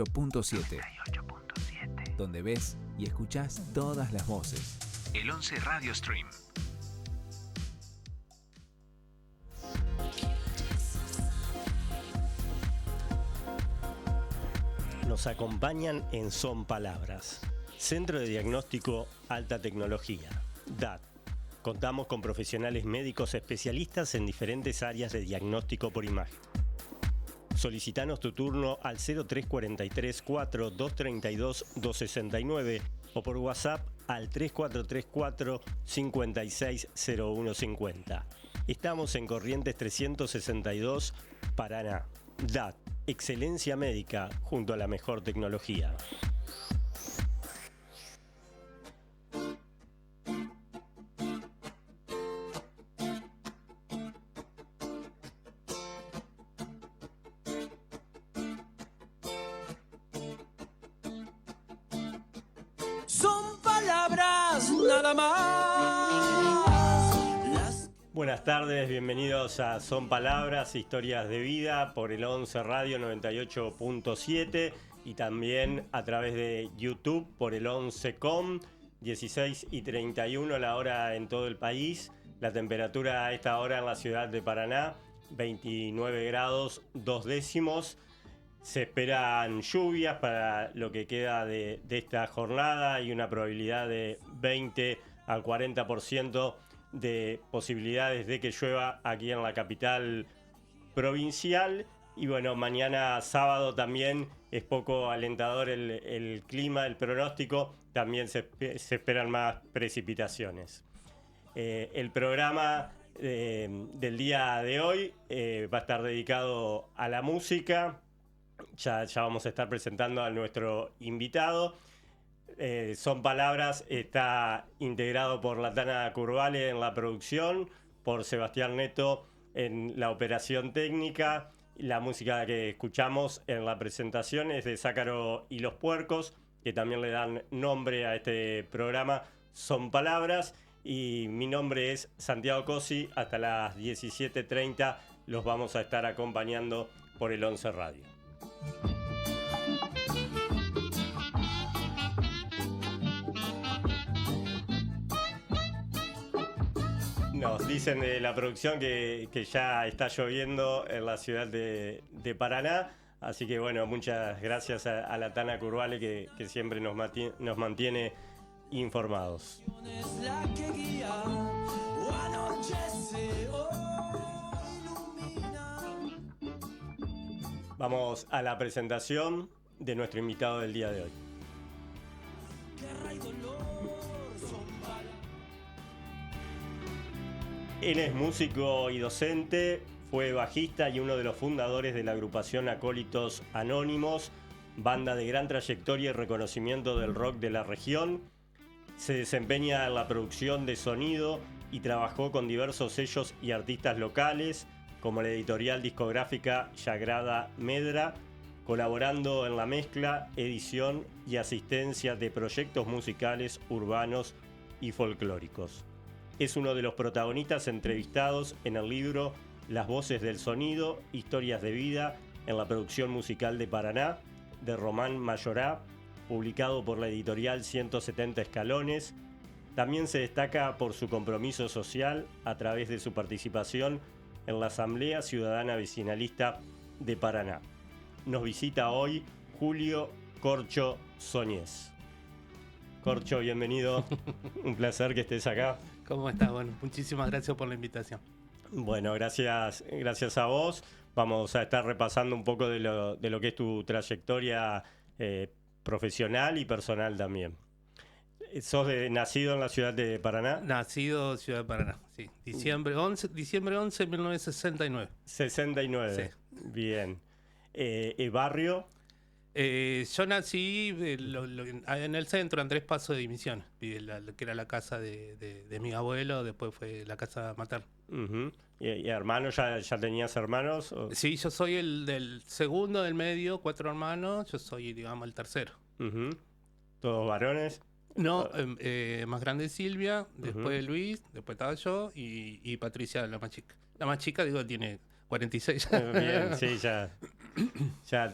98.7, donde ves y escuchás todas las voces. El 11 Radio Stream. Nos acompañan en Son Palabras, Centro de Diagnóstico Alta Tecnología, DAT. Contamos con profesionales médicos especialistas en diferentes áreas de diagnóstico por imagen. Solicitanos tu turno al 0343 4232 269 o por WhatsApp al 3434 560150. Estamos en Corrientes 362, Paraná. DAT, excelencia médica junto a la mejor tecnología. Son palabras nada más. Buenas tardes, bienvenidos a Son Palabras, Historias de Vida por el 11 Radio 98.7 y también a través de YouTube por el 11com, 16:31 la hora en todo el país. La temperatura a esta hora en la ciudad de Paraná, 29 grados 2 décimos. Se esperan lluvias para lo que queda de esta jornada y una probabilidad de 20 al 40% de posibilidades de que llueva aquí en la capital provincial. Y bueno, mañana sábado también es poco alentador el clima, el pronóstico, también se esperan más precipitaciones. El programa del día de hoy va a estar dedicado a la música. Ya vamos a estar presentando a nuestro invitado. Son Palabras está integrado por Latana Curvale en la producción, por Sebastián Neto en la operación técnica. La música que escuchamos en la presentación es de Zácaro y los Puercos, que también le dan nombre a este programa, Son Palabras. Y mi nombre es Santiago Cosi. Hasta las 17:30 los vamos a estar acompañando por el 11 Radio. Nos dicen de la producción que ya está lloviendo en la ciudad de Paraná, así que bueno, muchas gracias a Latana Curvale que siempre nos mantiene informados. Vamos a la presentación de nuestro invitado del día de hoy. Él es músico y docente, fue bajista y uno de los fundadores de la agrupación Acólitos Anónimos, banda de gran trayectoria y reconocimiento del rock de la región. Se desempeña en la producción de sonido y trabajó con diversos sellos y artistas locales, como la editorial discográfica Yagrada Medra, colaborando en la mezcla, edición y asistencia de proyectos musicales urbanos y folclóricos. Es uno de los protagonistas entrevistados en el libro Las Voces del Sonido, Historias de Vida en la producción musical de Paraná, de Román Mayorá, publicado por la editorial 170 Escalones. También se destaca por su compromiso social a través de su participación en la Asamblea Ciudadana Vecinalista de Paraná. Nos visita hoy Julio Corcho Soñés. Corcho, bienvenido. Un placer que estés acá. ¿Cómo estás? Bueno, muchísimas gracias por la invitación. Bueno, gracias a vos. Vamos a estar repasando un poco de lo que es tu trayectoria profesional y personal también. ¿Sos nacido en la ciudad de Paraná? Nacido en Ciudad de Paraná, sí. Diciembre 11 de 1969. 69, sí. Bien. ¿Barrio? Yo nací en el centro, Andrés Paso de Misiones, que era la casa de mi abuelo, después fue la casa materna. Uh-huh. ¿Y hermanos? ¿Ya tenías hermanos? ¿O? Sí, yo soy el del segundo del medio, 4 hermanos, yo soy, digamos, el tercero. Uh-huh. ¿Todos varones? No, más grande Silvia, después Luis, después estaba yo y Patricia, la más chica. La más chica, digo, tiene 46. Bien, sí, ya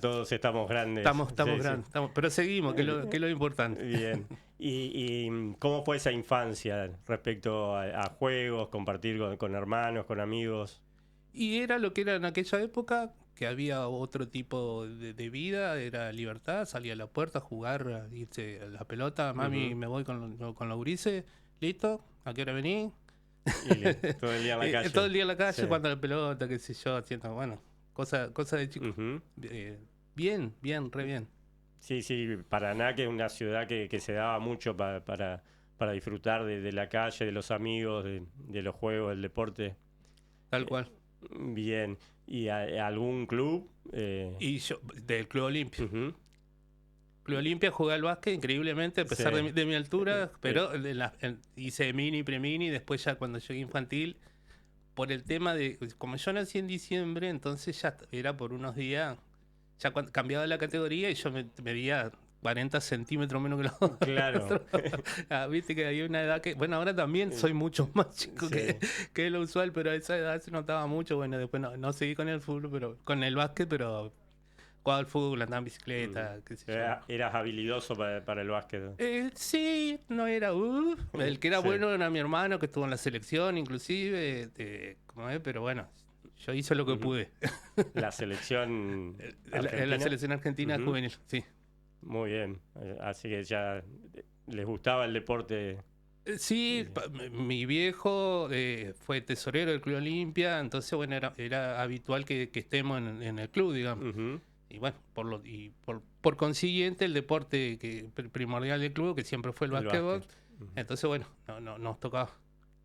todos estamos grandes. Estamos Sí, grandes, pero seguimos, que es lo importante. Bien. ¿Y cómo fue esa infancia respecto a juegos, compartir con hermanos, con amigos? Y era lo que era en aquella época, que había otro tipo de vida, era libertad, salir a la puerta, jugar, irse a la pelota, mami, me voy con los gurises, listo, ¿a qué hora vení? Y todo el día en la calle. Todo el día en la calle, Sí. jugando a la pelota, qué sé yo, haciendo, bueno, cosa de chico. Ujú. Bien, re bien. Sí, Paraná, que es una ciudad que se daba mucho para disfrutar de la calle, de los amigos, de los juegos, del deporte. Tal cual. Bien. ¿Y algún club? Y yo, del Club Olimpia. Ujú. Club Olimpia jugué al básquet increíblemente, a pesar Sí. de mi altura, pero hice mini, pre-mini, después ya cuando llegué infantil, por el tema de, como yo nací en diciembre, entonces ya era por unos días, ya cambiaba la categoría y yo me medía 40 centímetros menos que los otros. Claro. Viste que hay una edad que, bueno, ahora también soy mucho más chico Sí. que lo usual, pero a esa edad se notaba mucho. Bueno, después no seguí con el fútbol, pero con el básquet, pero jugaba al fútbol, andaba en bicicleta, qué sé yo. Eras habilidoso para el básquet. Sí, no era. El que era Sí. bueno era mi hermano, que estuvo en la selección, inclusive. Pero bueno, yo hice lo que pude. La selección En la argentina. selección argentina Ujú. juvenil, sí. Muy bien. Así que ya les gustaba el deporte. Sí, mi viejo fue tesorero del Club Olimpia, entonces bueno, era habitual que estemos en el club, digamos. Ujú. Y bueno, por consiguiente, el deporte primordial del club, que siempre fue el El básquetbol, básquet. Ujú. entonces bueno, no nos tocaba.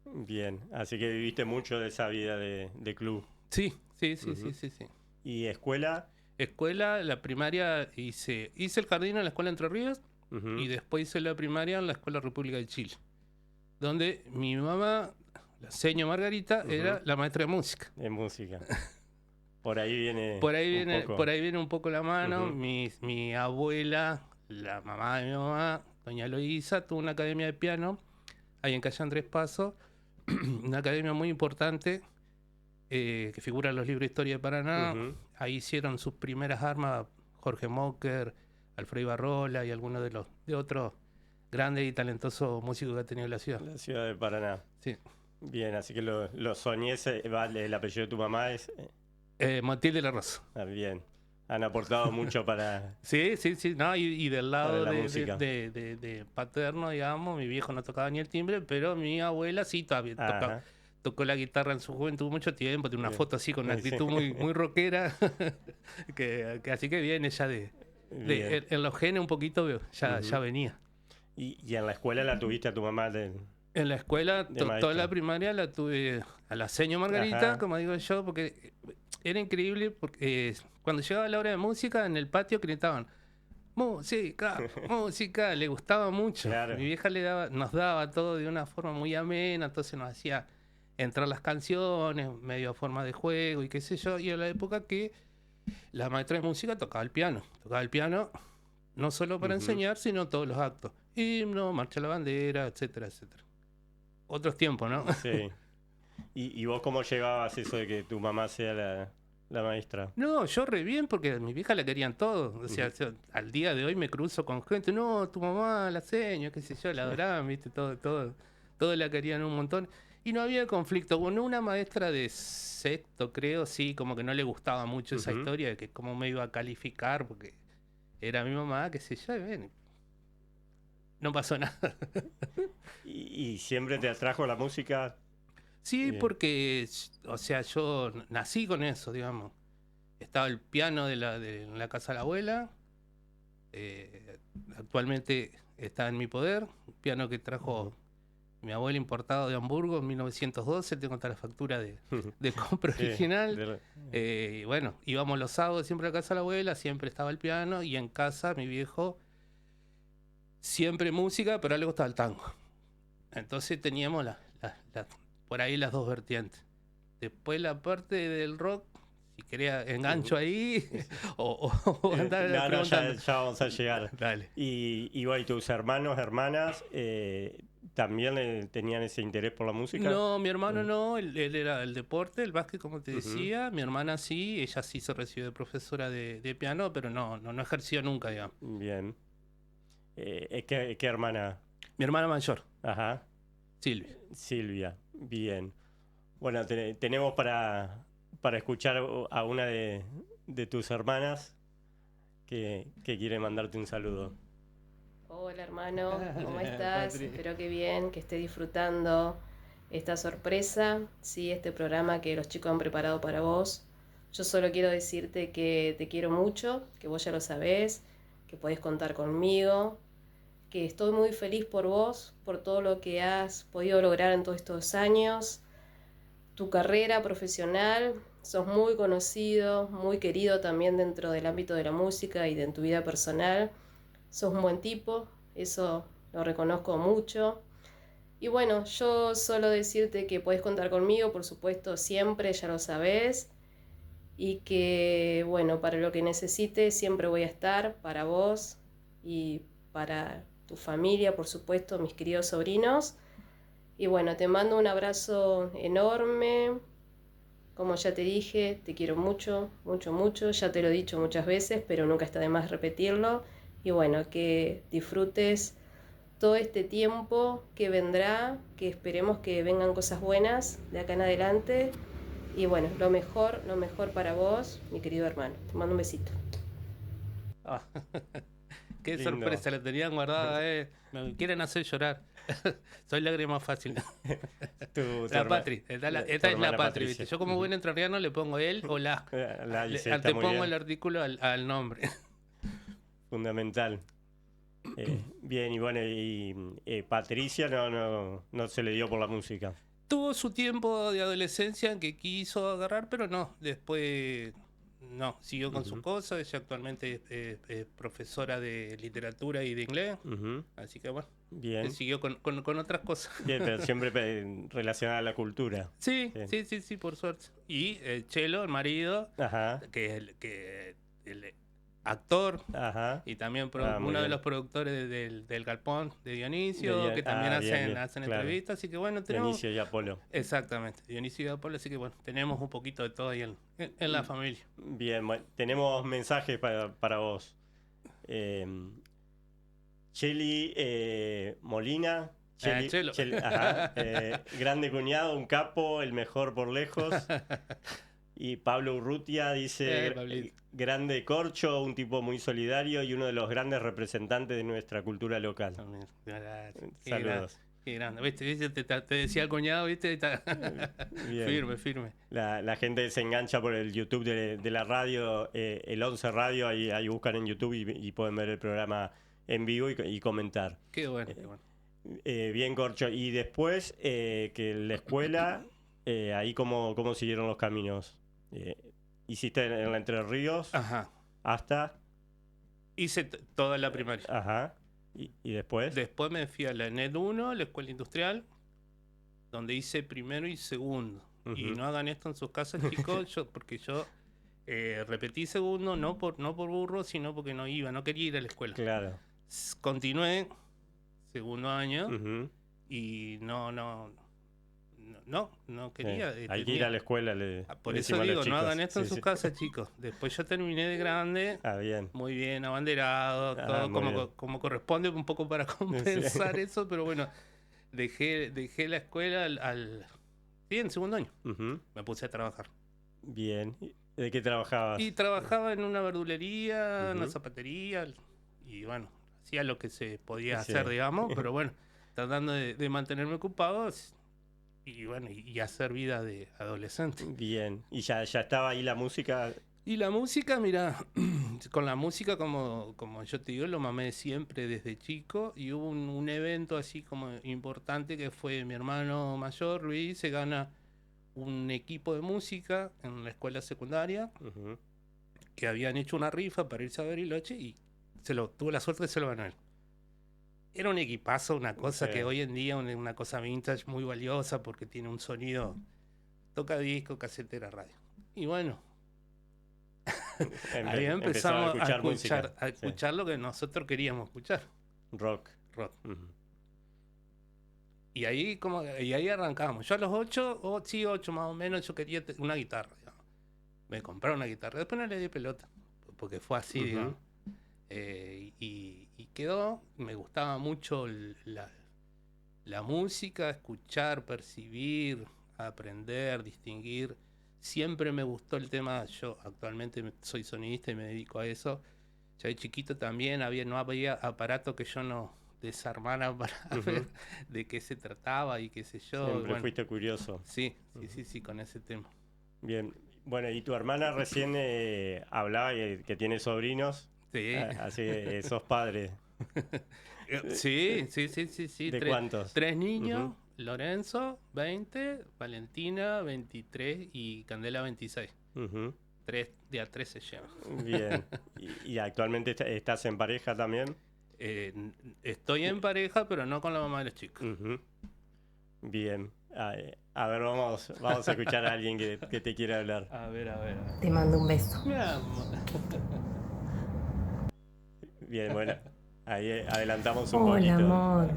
Bien. Así que viviste mucho de esa vida de club. Sí. Ujú. Sí. ¿Y escuela? Escuela, la primaria hice el jardín en la escuela Entre Ríos Ujú. y después hice la primaria en la escuela República de Chile, donde mi mamá, la señora Margarita, era la maestra de música. En música. Por ahí viene. Por ahí un viene, poco. por ahí viene un poco la mano. Ujú. Mi abuela, la mamá de mi mamá, doña Eloísa, tuvo una academia de piano ahí en calle Andrés Paso, una academia muy importante que figura en los libros de historia de Paraná. Ujú. Ahí hicieron sus primeras armas Jorge Mocker, Alfredo Ibarrola y algunos de otros grandes y talentosos músicos que ha tenido la ciudad. La ciudad de Paraná. Sí. Bien, así que lo soñé. Vale, el apellido de tu mamá es. Montiel de la Rosa. Bien. Han aportado mucho para. Sí, no, y del lado Para la música. de paterno, digamos, mi viejo no tocaba ni el timbre, pero mi abuela sí todavía Ajá. tocó la guitarra en su juventud mucho tiempo, tiene una Bien. foto así con una Sí. actitud muy rockera, así que viene ya Bien. en los genes un poquito ya venía. ¿Y en la escuela la tuviste a tu mamá? En la escuela, De maestra. toda la primaria la tuve a la señora Margarita, Ajá. como digo yo, porque era increíble, porque cuando llegaba la hora de música, en el patio gritaban, música, música, le gustaba mucho. Claro. Mi vieja nos daba todo de una forma muy amena, entonces nos hacía entrar las canciones, medio a forma de juego y qué sé yo, y en la época que la maestra de música tocaba el piano no solo para enseñar, sino todos los actos, himno, marcha a la bandera, etcétera, etcétera. Otros tiempos, ¿no? Sí. ¿Y vos cómo llevabas eso de que tu mamá sea la maestra? No, yo re bien porque a mi vieja la querían todo. O sea, yo al día de hoy me cruzo con gente, no, tu mamá, la seño, qué sé yo, la adoraban, viste, todo la querían un montón. Y no había conflicto. Bueno, una maestra de sexto, creo, sí, como que no le gustaba mucho esa historia de que cómo me iba a calificar, porque era mi mamá, qué sé yo, y ven, no pasó nada. ¿Y siempre te atrajo la música? Sí, Bien. porque, o sea, yo nací con eso, digamos. Estaba el piano en la casa de la abuela. Actualmente está en mi poder. Un piano que trajo mi abuela importado de Hamburgo en 1912. Tengo hasta la factura de compra Sí, original. Y bueno, íbamos los sábados siempre a la casa de la abuela. Siempre estaba el piano. Y en casa, mi viejo, siempre música, pero a él le gustaba el tango. Entonces teníamos por ahí las dos vertientes. Después la parte del rock, si quería engancho ahí, o andar No, preguntando. ya vamos a llegar. Dale. Y tus hermanos, hermanas, también tenían ese interés por la música? No, mi hermano no, él era el deporte, el básquet, como te decía. Mi hermana sí, ella sí se recibió de profesora de piano, pero no ejerció nunca, digamos. Bien. ¿Qué hermana? Mi hermana mayor, Ajá. Silvia. Silvia. Bien. Bueno, tenemos para escuchar a una de tus hermanas que quiere mandarte un saludo. Hola hermano, ¿cómo estás? Espero que bien, que estés disfrutando esta sorpresa, sí, este programa que los chicos han preparado para vos. Yo solo quiero decirte que te quiero mucho, que vos ya lo sabés, que podés contar conmigo, que estoy muy feliz por vos, por todo lo que has podido lograr en todos estos años, tu carrera profesional. Sos muy conocido, muy querido también dentro del ámbito de la música y de tu vida personal. Sos un buen tipo, eso lo reconozco mucho. Y bueno, yo solo decirte que podés contar conmigo, por supuesto, siempre, ya lo sabés. Y que, bueno, para lo que necesites siempre voy a estar, para vos y para tu familia, por supuesto, mis queridos sobrinos. Y bueno, te mando un abrazo enorme. Como ya te dije, te quiero mucho, mucho, mucho. Ya te lo he dicho muchas veces, pero nunca está de más repetirlo. Y bueno, que disfrutes todo este tiempo que vendrá, que esperemos que vengan cosas buenas de acá en adelante. Y bueno, lo mejor para vos, mi querido hermano. Te mando un besito. Ah, qué Lindo. sorpresa, la tenían guardada, Me quieren hacer llorar. Soy lágrima fácil. La Patri, esta es la Patri, ¿viste? Yo como buen entrerriano le pongo él o la. Te pongo el artículo al nombre. Fundamental. Bien, y bueno, Patricia no se le dio por la música. Tuvo su tiempo de adolescencia en que quiso agarrar, pero no. Después, no. Siguió con sus cosas. Ella actualmente es profesora de literatura y de inglés. Así que bueno. Bien. Siguió con otras cosas. Bien, pero siempre relacionada a la cultura. Sí, por suerte. Y Chelo, el marido, Ajá. que el actor. Ajá. Y también muy uno de bien. los productores del Galpón de Dionisio, que también hacen claro. entrevistas, así que bueno, tenemos... Dionisio y Apolo. Exactamente, Dionisio y Apolo, así que bueno, tenemos un poquito de todo ahí en la familia. Bien, bueno, tenemos mensajes para vos. Cheli Molina. Chelo. Ajá, grande cuñado, un capo, el mejor por lejos. Y Pablo Urrutia dice, grande corcho, un tipo muy solidario y uno de los grandes representantes de nuestra cultura local. Saludos. Qué grande, ¿viste? Te decía el cuñado, ¿viste? Firme. La gente se engancha por el YouTube de la radio, el 11 Radio, ahí buscan en YouTube y pueden ver el programa en vivo y comentar. Qué bueno. Bien, corcho. Y después, que la escuela, ahí cómo siguieron los caminos. ¿Hiciste en la Entre Ríos? Ajá. ¿Hasta? Hice toda la primaria. Ajá. ¿Y después? Después me fui a la ENED 1, la escuela industrial, donde hice primero y segundo. Y no hagan esto en sus casas, chicos, porque yo repetí segundo, no por burro, sino porque no quería ir a la escuela. Claro. Continué segundo año y no quería. Hay que ir a la escuela. Por eso digo, no hagan esto en sus casas, chicos. Después yo terminé de grande. Bien. Muy bien, abanderado, todo como corresponde, un poco para compensar eso, pero bueno, dejé la escuela en segundo año. Me puse a trabajar. Bien. ¿De qué trabajabas? Y trabajaba en una verdulería, una zapatería, y bueno, hacía lo que se podía hacer, digamos, pero bueno, tratando de mantenerme ocupado. Y bueno, y hacer vida de adolescente. Bien. ¿Y ya estaba ahí la música? Y la música, mira, con la música, como yo te digo, lo mamé siempre desde chico. Y hubo un evento así como importante que fue mi hermano mayor, Luis, se gana un equipo de música en la escuela secundaria, que habían hecho una rifa para irse a Bariloche y tuvo la suerte de se lo ganó él. Era un equipazo, una cosa que hoy en día una cosa vintage muy valiosa porque tiene un sonido, toca disco, casetera, radio. Y bueno, ahí empezamos a escuchar lo que nosotros queríamos escuchar. Rock. Y ahí arrancamos. Yo a los 8 más o menos, yo quería una guitarra. Digamos. Me compré una guitarra. Después no le di pelota, porque fue así, digamos. Y quedó. Me gustaba mucho la música, escuchar, percibir, aprender, distinguir. Siempre me gustó el tema. Yo actualmente soy sonidista y me dedico a eso. Ya de chiquito también no había aparato que yo no desarmara para ver de qué se trataba y qué sé yo. Siempre fuiste curioso. Sí, con ese tema. Bien. Bueno, y tu hermana recién hablaba que tiene sobrinos. Sí. Así que sos padre. Sí. ¿De cuántos? 3 niños, Lorenzo, 20, Valentina, 23 y Candela, 26. 3 se llevan. Bien. ¿Y actualmente estás en pareja también? Estoy en pareja, pero no con la mamá de los chicos. Bien. A ver, vamos a escuchar a alguien que te quiera hablar. A ver. Te mando un beso. Mi amor. Bien, bueno. Ahí adelantamos un Hola, poquito. amor.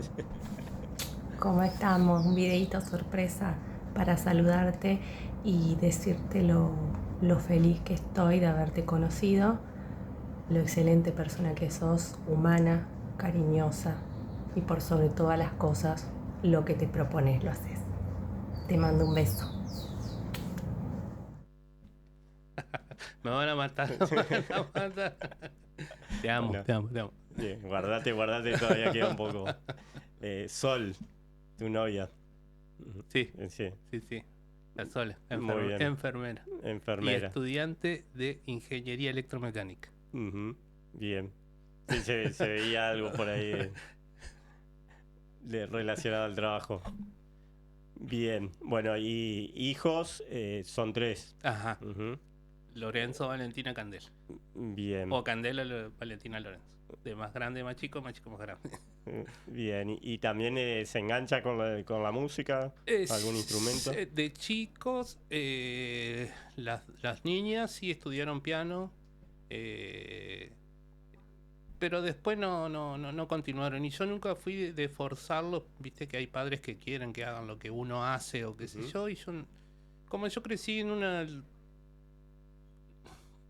¿Cómo estamos? Un videito sorpresa para saludarte y decirte lo feliz que estoy de haberte conocido, lo excelente persona que sos, humana, cariñosa y por sobre todas las cosas, lo que te propones lo haces. Te mando un beso. Me van a matar. Te amo, Bueno. te amo. Bien, guardate, todavía queda un poco. Sol, tu novia. Sí. Sí, La Sole, Muy bien. enfermera. Y enfermera. estudiante de ingeniería electromecánica. Bien. Sí, se veía algo por ahí relacionado al trabajo. Bien. Bueno, y hijos son 3. Ajá. Lorenzo, Valentina, Candela. Bien. O Candela, Valentina, Lorenzo. De más grande, más chico, más grande. Bien. ¿Y también se engancha con la música? ¿Algún instrumento? De chicos, las niñas sí estudiaron piano. Pero después no continuaron. Y yo nunca fui de forzarlos. Viste que hay padres que quieren que hagan lo que uno hace o qué sé yo. Y como yo crecí en una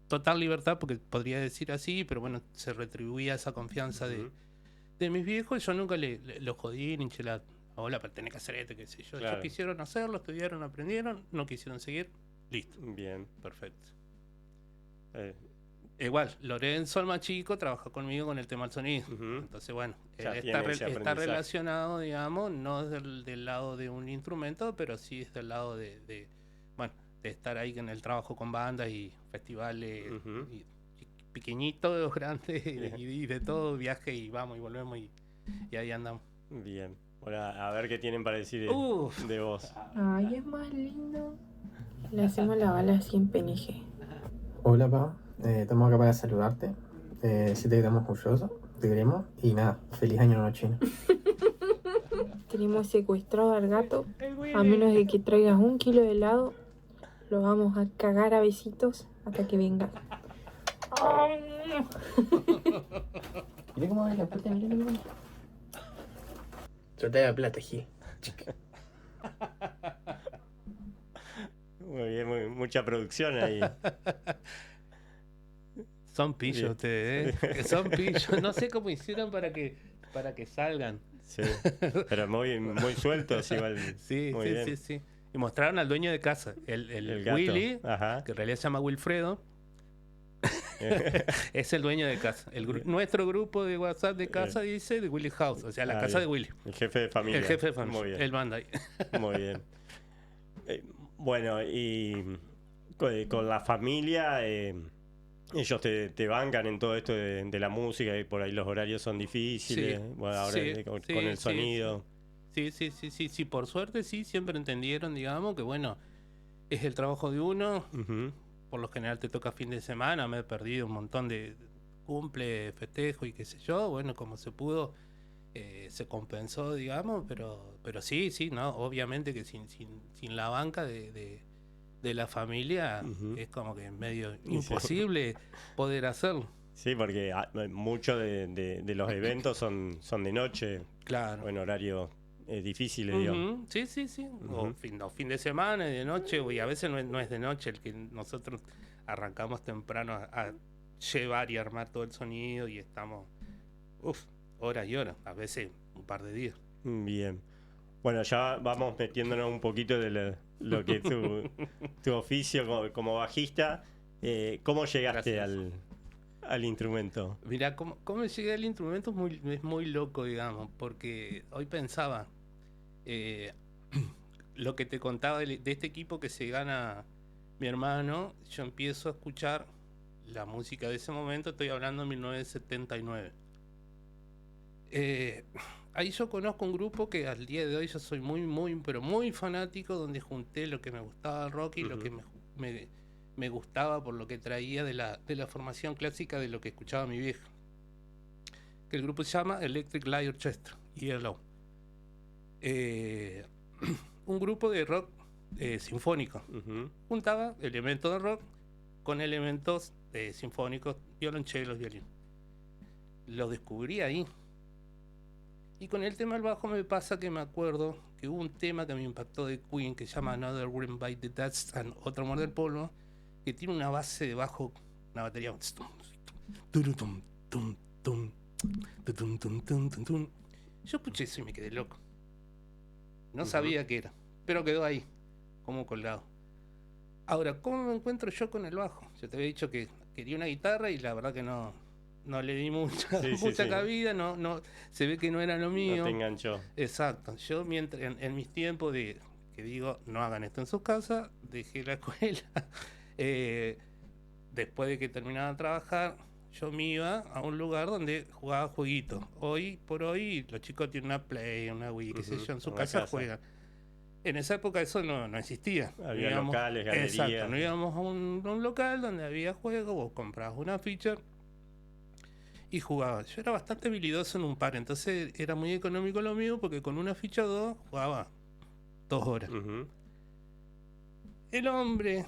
total libertad, porque podría decir así, pero bueno, se retribuía esa confianza de mis viejos. Yo nunca los jodí ni hinché la ola, pero tenés que hacer esto, qué sé yo. Claro. Ellos quisieron hacerlo, estudiaron, aprendieron, no quisieron seguir. Listo. Bien. Perfecto. Eh, Igual, Lorenzo, el más chico, trabajó conmigo con el tema del sonido. Entonces, bueno, Ya él tiene ese está aprendizaje. relacionado, digamos, no del lado de un instrumento, pero sí es del lado de estar ahí en el trabajo con bandas y festivales, y pequeñitos, grandes, y de todo, viaje y vamos y volvemos y ahí andamos. Bien. Bueno, a ver qué tienen para decir de vos. Ay, es más lindo. Le hacemos la bala así en PNG. Hola, pa. Estamos acá para saludarte. Si te quedamos orgullosos, te queremos. Y nada, feliz año nuevo chino. Tenemos secuestrado al gato. A menos de que traigas 1 kilo de helado, lo vamos a cagar a besitos hasta que venga. Mira cómo abre la puerta, mira. Trata de la plata, Gil. Muy bien, mucha producción ahí. Son pillos Bien. ustedes, ¿eh? Son pillos. No sé cómo hicieron para que salgan. Sí. Pero muy sueltos igual. Sí. Muy bien. Y mostraron al dueño de casa, el gato. Willy, Ajá. que en realidad se llama Wilfredo. Es el dueño de casa. Nuestro grupo de WhatsApp de casa dice de Willy House, o sea, la casa bien. de Willy. El jefe de familia. El jefe de familia. Muy bien. Él manda ahí. Muy bien. Bueno, y con la familia, ellos te bancan en todo esto de la música y por ahí los horarios son difíciles. Sí, Bueno, ahora sí, con sí, el sí, sonido. Sí, por suerte sí, siempre entendieron, digamos, que bueno, es el trabajo de uno. Por lo general te toca fin de semana, me he perdido un montón de cumple, festejo y qué sé yo. Bueno, como se pudo, se compensó, digamos, pero sí, no, obviamente que sin la banca de la familia es como que es medio imposible poder hacerlo. Sí, porque muchos de los eventos son de noche. Claro. O en horario difíciles, digamos. Sí. O fin de semana, de noche, y a veces no es de noche, el que nosotros arrancamos temprano a llevar y armar todo el sonido y estamos horas y horas, a veces un par de días. Bien. Bueno, ya vamos metiéndonos un poquito de lo que es tu oficio como bajista. ¿Cómo llegaste al instrumento? Mirá, cómo llegué al instrumento es muy loco, digamos, porque hoy pensaba lo que te contaba de este equipo que se gana mi hermano. Yo empiezo a escuchar la música de ese momento, estoy hablando de 1979. Ahí yo conozco un grupo que al día de hoy yo soy pero muy fanático, donde junté lo que me gustaba del rock y lo que me gustaba por lo que traía de la formación clásica de lo que escuchaba mi viejo. Que el grupo se llama Electric Light Orchestra, ELO. Un grupo de rock sinfónico. Juntaba elementos de rock con elementos sinfónicos, violonchelos, violín. Lo descubrí ahí. Y con el tema del bajo me pasa que me acuerdo que hubo un tema que me impactó de Queen que se llama Another Wind by the Dust and Otro Amor del Polvo, que tiene una base de bajo, una batería. Yo escuché eso y me quedé loco. No sabía qué era, pero quedó ahí, como colgado. Ahora, ¿cómo me encuentro yo con el bajo? Yo te había dicho que quería una guitarra y la verdad que no le di mucha cabida, no, se ve que no era lo mío. No te enganchó. Exacto. Yo mientras en mis tiempos que digo, no hagan esto en sus casas, dejé la escuela. Después de que terminaba de trabajar, yo me iba a un lugar donde jugaba jueguitos. Hoy por hoy los chicos tienen una Play, una Wii, qué sé yo, en su casa juegan. En esa época eso no existía. Había locales, galerías. Exacto, no íbamos a un local donde había juegos, vos comprabas una ficha y jugaba. Yo era bastante habilidoso en un par, entonces era muy económico lo mío porque con una ficha 2 jugaba 2 horas. El hombre,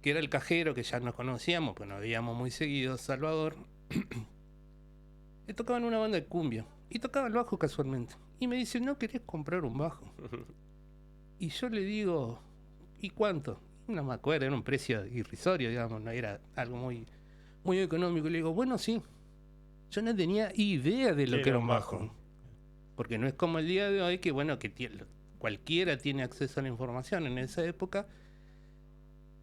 que era el cajero, que ya nos conocíamos, pues nos veíamos muy seguido, Salvador, le tocaba en una banda de cumbia y tocaba el bajo casualmente. Y me dice, ¿no querés comprar un bajo? Y yo le digo, ¿y cuánto? No me acuerdo, era un precio irrisorio, digamos, no era algo muy económico. Y le digo, bueno, sí. Yo no tenía idea de lo que era un bajo. Porque no es como el día de hoy, que bueno, que cualquiera tiene acceso a la información. En esa época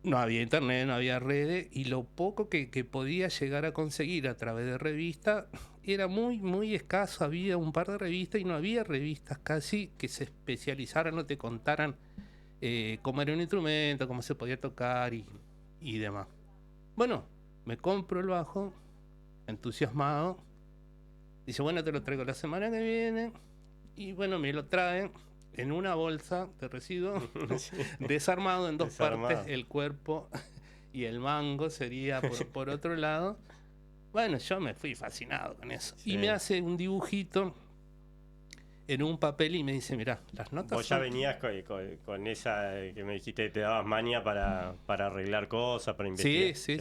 no había internet, no había redes, y lo poco que podía llegar a conseguir a través de revistas era muy escaso. Había un par de revistas y no había revistas casi que se especializaran o te contaran cómo era un instrumento, cómo se podía tocar y demás. Bueno, me compro el bajo, entusiasmado. Dice, bueno, te lo traigo la semana que viene. Y bueno, me lo traen en una bolsa de residuos, desarmado en dos partes, el cuerpo y el mango sería por otro lado. Bueno, yo me fui fascinado con eso. Sí. Y me hace un dibujito en un papel y me dice, mirá, las notas Vos ya venías con esa que me dijiste que te dabas maña para arreglar cosas, para investigar. Sí.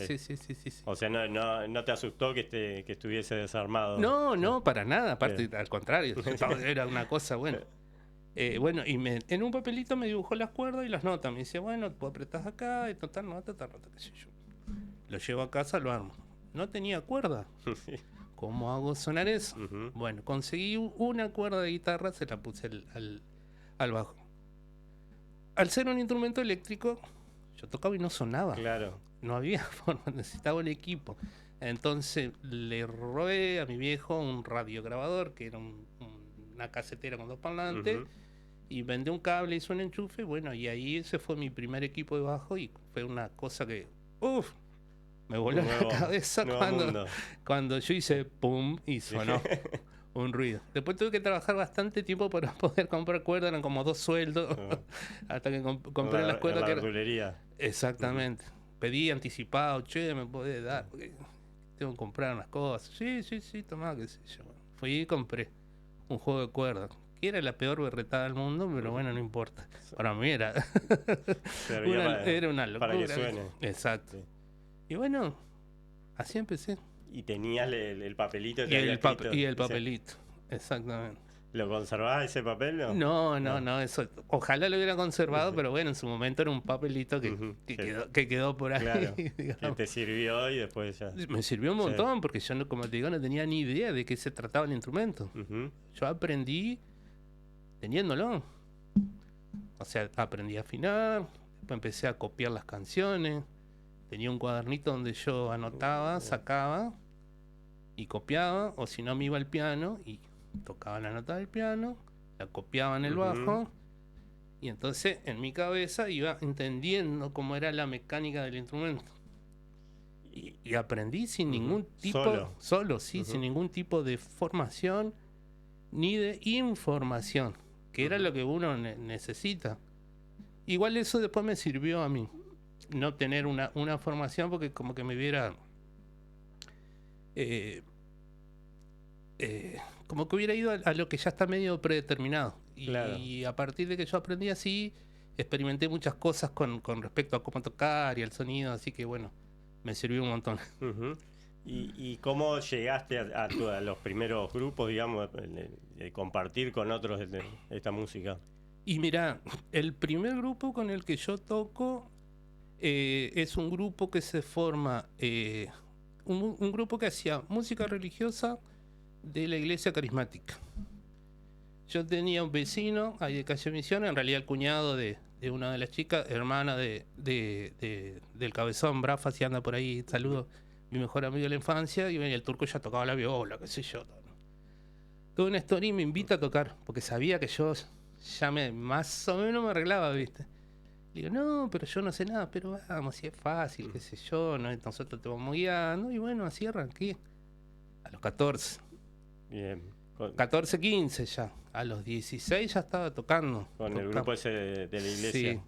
O sea, no te asustó que estuviese desarmado. No, para nada. Aparte, al contrario, era una cosa buena. Bueno, y en un papelito me dibujó las cuerdas y las notas. Me dice, bueno, tú apretás acá, esto tal nota, qué sé yo. Lo llevo a casa, lo armo. No tenía cuerda. ¿Cómo hago sonar eso? Bueno, conseguí una cuerda de guitarra, se la puse al bajo. Al ser un instrumento eléctrico, yo tocaba y no sonaba. Claro. No había forma, necesitaba un equipo. Entonces le robé a mi viejo un radiograbador, que era una casetera con 2 parlantes, y vendí un cable, hice un enchufe, bueno, y ahí ese fue mi primer equipo de bajo, y fue una cosa que, me voló la cabeza cuando yo hice pum y sonó un ruido. Después tuve que trabajar bastante tiempo para poder comprar cuerdas, eran como 2 sueldos, hasta que compré las cuerdas. La verdulería. Exactamente. Pedí anticipado, che, me podés dar, porque tengo que comprar unas cosas. Sí, tomá, qué sé yo. Fui y compré un juego de cuerdas, que era la peor berretada del mundo, pero bueno, no importa. Para mí era una locura. Para que suene. Exacto. Sí. Y bueno, así empecé. Y tenías el papelito y el papelito, exactamente. ¿Lo conservás ese papel? No, eso ojalá lo hubiera conservado, pero bueno, en su momento era un papelito que quedó por ahí. Claro, que te sirvió y después ya... Me sirvió un montón, porque yo, como te digo, no tenía ni idea de qué se trataba el instrumento. Yo aprendí teniéndolo. O sea, aprendí a afinar, después empecé a copiar las canciones, tenía un cuadernito donde yo anotaba, sacaba y copiaba, o si no me iba al piano y tocaba la nota del piano, la copiaba en el bajo, y entonces en mi cabeza iba entendiendo cómo era la mecánica del instrumento. Y aprendí sin ningún tipo, sin ningún tipo de formación ni de información, que era lo que uno necesita. Igual eso después me sirvió a mí, no tener una formación, porque como que me hubiera... como que hubiera ido a lo que ya está medio predeterminado. Y a partir de que yo aprendí así, experimenté muchas cosas con respecto a cómo tocar y al sonido, así que bueno, me sirvió un montón. ¿Y cómo llegaste a los primeros grupos, digamos, de compartir con otros esta música? Y mira, el primer grupo con el que yo toco es un grupo que se forma, un grupo que hacía música religiosa de la iglesia carismática. Yo tenía un vecino ahí de Calle Misiones, en realidad el cuñado de una de las chicas, hermana del Cabezón, Brafa, si anda por ahí, saludo, mi mejor amigo de la infancia, y el turco ya tocaba la viola, qué sé yo. Tuve una historia y me invita a tocar, porque sabía que yo ya más o menos me arreglaba, ¿viste? Le digo, no, pero yo no sé nada, pero vamos, si es fácil, qué sé yo, nosotros te vamos guiando, y bueno, así arranqué. A los 14. Bien. 14, 15 ya. A los 16 ya estaba tocando. El grupo ese de la iglesia. Sí.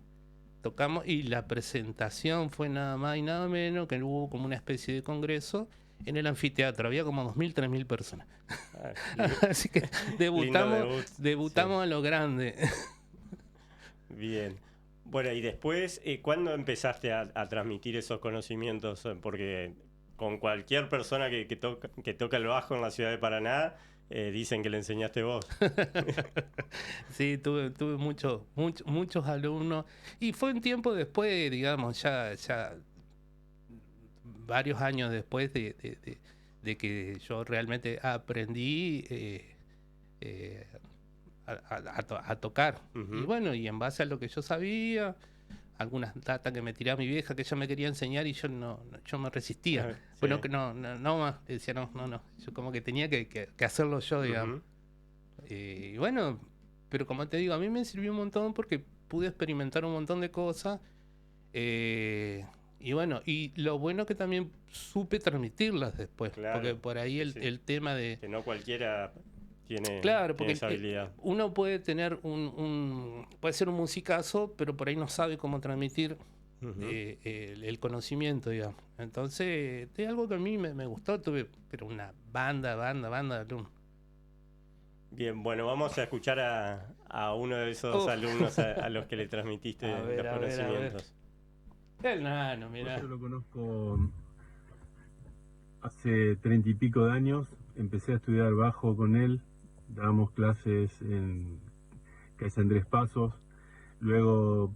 Tocamos y la presentación fue nada más y nada menos que hubo como una especie de congreso en el anfiteatro. Había como 2.000, 3.000 personas. Así que debutamos a lo grande. Bien. Bueno, y después, ¿cuándo empezaste a transmitir esos conocimientos? Porque con cualquier persona que toca el bajo en la ciudad de Paraná, dicen que le enseñaste vos. Sí, tuve muchos alumnos. Y fue un tiempo después, digamos, ya varios años después de que yo realmente aprendí a tocar. Y bueno, y en base a lo que yo sabía, algunas datas que me tiraba mi vieja que ella me quería enseñar y yo me resistía. Sí. Bueno, que no más, decía no. Yo como que tenía que hacerlo yo, digamos. Y bueno, pero como te digo, a mí me sirvió un montón porque pude experimentar un montón de cosas. Y bueno, y lo bueno que también supe transmitirlas después. Claro, porque por ahí el tema de... Que no cualquiera tiene esa habilidad. Uno puede tener puede ser un musicazo, pero por ahí no sabe cómo transmitir el conocimiento, digamos. Entonces, es algo que a mí me gustó. Tuve pero una banda de alumnos. Bien, bueno, vamos a escuchar a uno de esos alumnos a los que le transmitiste los conocimientos. El Nano, mirá. Yo lo conozco hace 30 y pico de años. Empecé a estudiar bajo con él. Dábamos clases en Calle Andrés Pasos. Luego,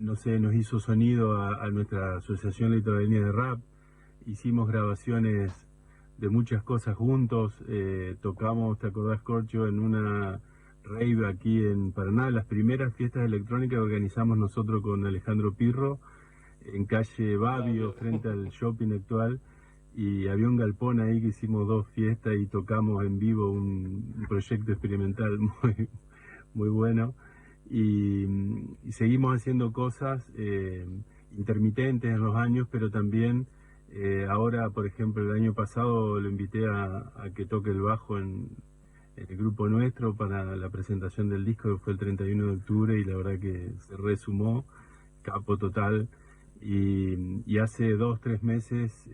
nos hizo sonido a nuestra asociación litoraleña de rap. Hicimos grabaciones de muchas cosas juntos. Tocamos, ¿te acordás, Corcho? En una rave aquí en Paraná. Las primeras fiestas electrónicas que organizamos nosotros con Alejandro Pirro en calle Babio, frente al shopping actual. Y había un galpón ahí que hicimos 2 fiestas y tocamos en vivo un proyecto experimental muy bueno. Y seguimos haciendo cosas intermitentes en los años, pero también ahora, por ejemplo, el año pasado lo invité a que toque el bajo en el grupo nuestro para la presentación del disco, que fue el 31 de octubre, y la verdad que se resumó, capo total. Y hace 2-3 meses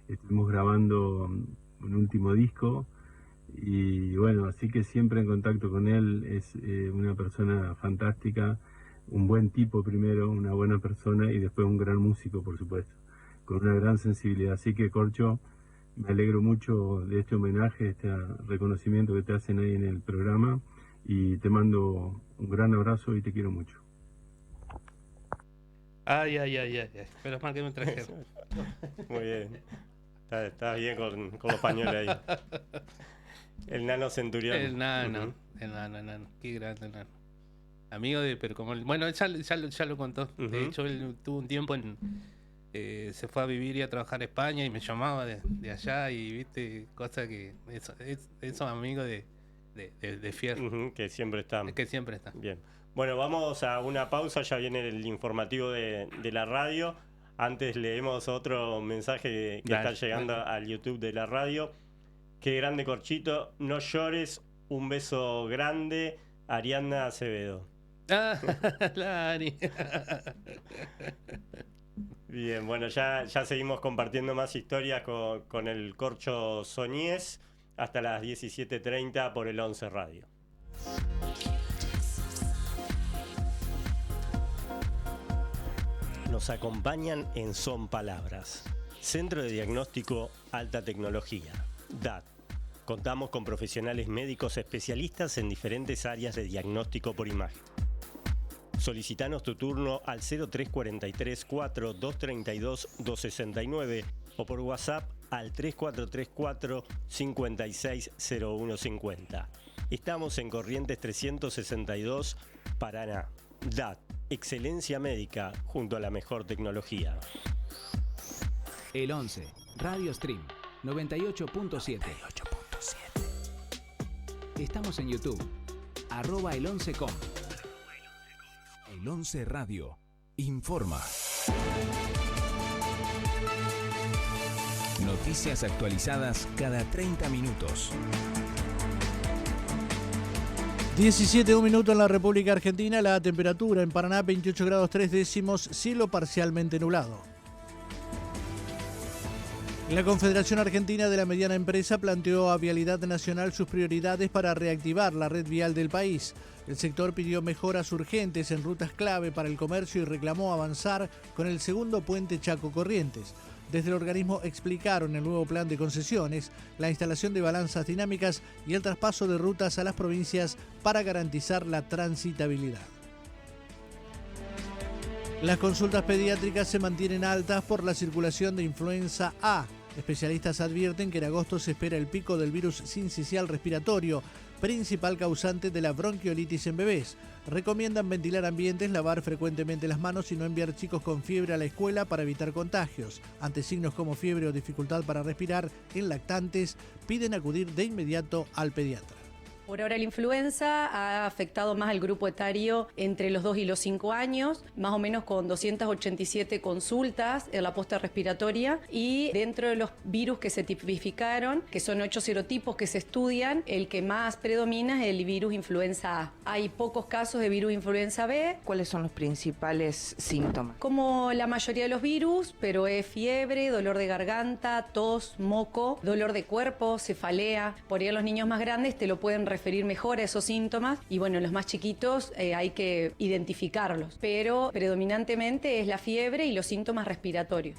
estuvimos grabando un último disco, y bueno, así que siempre en contacto con él. Es una persona fantástica, un buen tipo primero, una buena persona, y después un gran músico, por supuesto, con una gran sensibilidad. Así que, Corcho, me alegro mucho de este homenaje, este reconocimiento que te hacen ahí en el programa, y te mando un gran abrazo y te quiero mucho. Ay. Pero es mal que me trajeron. Muy bien. Estás bien con los pañuelos ahí. El nano centurión. El nano. Qué grande el nano. Amigo de, pero como bueno, ya lo contó. De hecho, él tuvo un tiempo se fue a vivir y a trabajar a España y me llamaba de allá y viste, cosa que esos amigos de fierro. Que siempre están. Que siempre están. Bien. Bueno, vamos a una pausa, ya viene el informativo de la radio. Antes leemos otro mensaje que está llegando al YouTube de la radio. Qué grande Corchito, no llores, un beso grande, Ariadna Acevedo. La Ari. Bien, bueno, ya seguimos compartiendo más historias con el Corcho Soñés hasta las 17:30 por el 11 Radio. Nos acompañan en Son Palabras. Centro de Diagnóstico Alta Tecnología, DAT. Contamos con profesionales médicos especialistas en diferentes áreas de diagnóstico por imagen. Solicitanos tu turno al 0343 4 232 269 o por WhatsApp al 3434 560150. Estamos en Corrientes 362, Paraná. DAT, excelencia médica junto a la mejor tecnología. El 11, Radio Stream, 98.7. Estamos en YouTube, @el11com. El 11 Radio, informa. Noticias actualizadas cada 30 minutos. 17, 1 minuto en la República Argentina. La temperatura en Paraná 28 grados 3 décimos, cielo parcialmente nublado. La Confederación Argentina de la Mediana Empresa planteó a Vialidad Nacional sus prioridades para reactivar la red vial del país. El sector pidió mejoras urgentes en rutas clave para el comercio y reclamó avanzar con el segundo puente Chaco Corrientes. Desde el organismo explicaron el nuevo plan de concesiones, la instalación de balanzas dinámicas y el traspaso de rutas a las provincias para garantizar la transitabilidad. Las consultas pediátricas se mantienen altas por la circulación de influenza A. Especialistas advierten que en agosto se espera el pico del virus sincicial respiratorio, principal causante de la bronquiolitis en bebés. Recomiendan ventilar ambientes, lavar frecuentemente las manos y no enviar chicos con fiebre a la escuela para evitar contagios. Ante signos como fiebre o dificultad para respirar en lactantes, piden acudir de inmediato al pediatra. Por ahora la influenza ha afectado más al grupo etario entre los 2 y los 5 años, más o menos con 287 consultas en la posta respiratoria, y dentro de los virus que se tipificaron, que son 8 serotipos que se estudian, el que más predomina es el virus influenza A. Hay pocos casos de virus influenza B. ¿Cuáles son los principales síntomas? Como la mayoría de los virus, pero es fiebre, dolor de garganta, tos, moco, dolor de cuerpo, cefalea. Por ahí a los niños más grandes te lo pueden referir mejor a esos síntomas, y bueno, los más chiquitos hay que identificarlos, pero predominantemente es la fiebre y los síntomas respiratorios.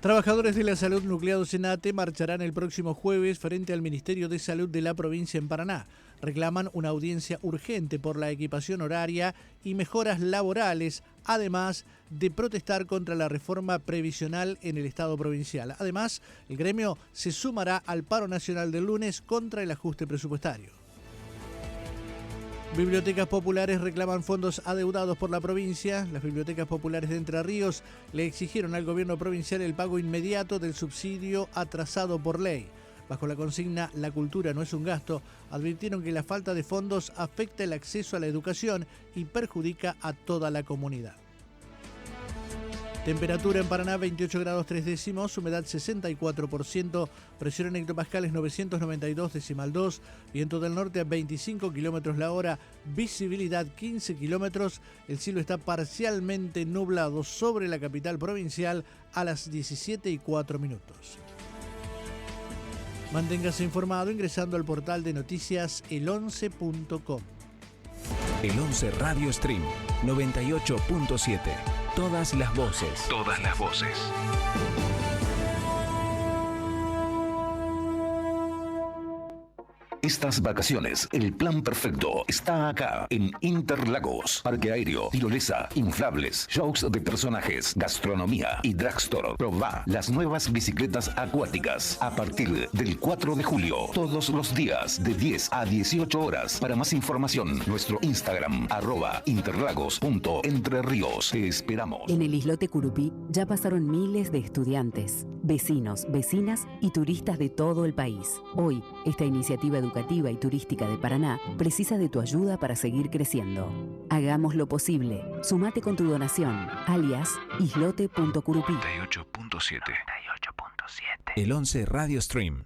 Trabajadores de la salud nucleados en ATE marcharán el próximo jueves frente al Ministerio de Salud de la provincia en Paraná. Reclaman una audiencia urgente por la equipación horaria y mejoras laborales, además de protestar contra la reforma previsional en el Estado provincial. Además, el gremio se sumará al paro nacional del lunes contra el ajuste presupuestario. Bibliotecas populares reclaman fondos adeudados por la provincia. Las bibliotecas populares de Entre Ríos le exigieron al gobierno provincial el pago inmediato del subsidio atrasado por ley. Bajo la consigna "La cultura no es un gasto", advirtieron que la falta de fondos afecta el acceso a la educación y perjudica a toda la comunidad. Temperatura en Paraná 28 grados 3 décimos, humedad 64%, presión en hectopascales 992,2, viento del norte a 25 kilómetros la hora, visibilidad 15 kilómetros. El cielo está parcialmente nublado sobre la capital provincial a las 17:04. Manténgase informado ingresando al portal de noticias el11.com. El 11 Radio Stream 98.7. Todas las voces. Todas las voces. Estas vacaciones, el plan perfecto está acá en Interlagos. Parque aéreo, tirolesa, inflables, shows de personajes, gastronomía y drugstore. Probá las nuevas bicicletas acuáticas a partir del 4 de julio. Todos los días de 10 a 18 horas. Para más información, nuestro Instagram, @interlagos.entreríos. Te esperamos. En el islote Curupí ya pasaron miles de estudiantes, vecinos, vecinas y turistas de todo el país. Hoy, esta iniciativa educativa y turística de Paraná precisa de tu ayuda para seguir creciendo. Hagamos lo posible. Sumate con tu donación. Alias islote.curupí. 98.7. El 11 Radio Stream.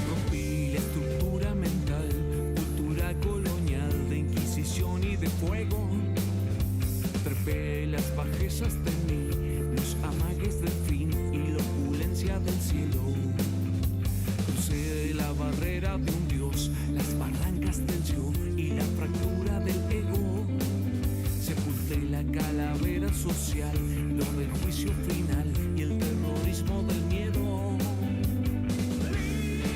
Rompí la estructura mental, cultura colonial de inquisición y de fuego. Trepé las bajezas de mí, los amagues del fin y la opulencia del cielo. Crucé la barrera de un dios, las barrancas del yo y la fractura del ego. Sepulté la calavera social, lo del juicio final y el terrorismo del miedo.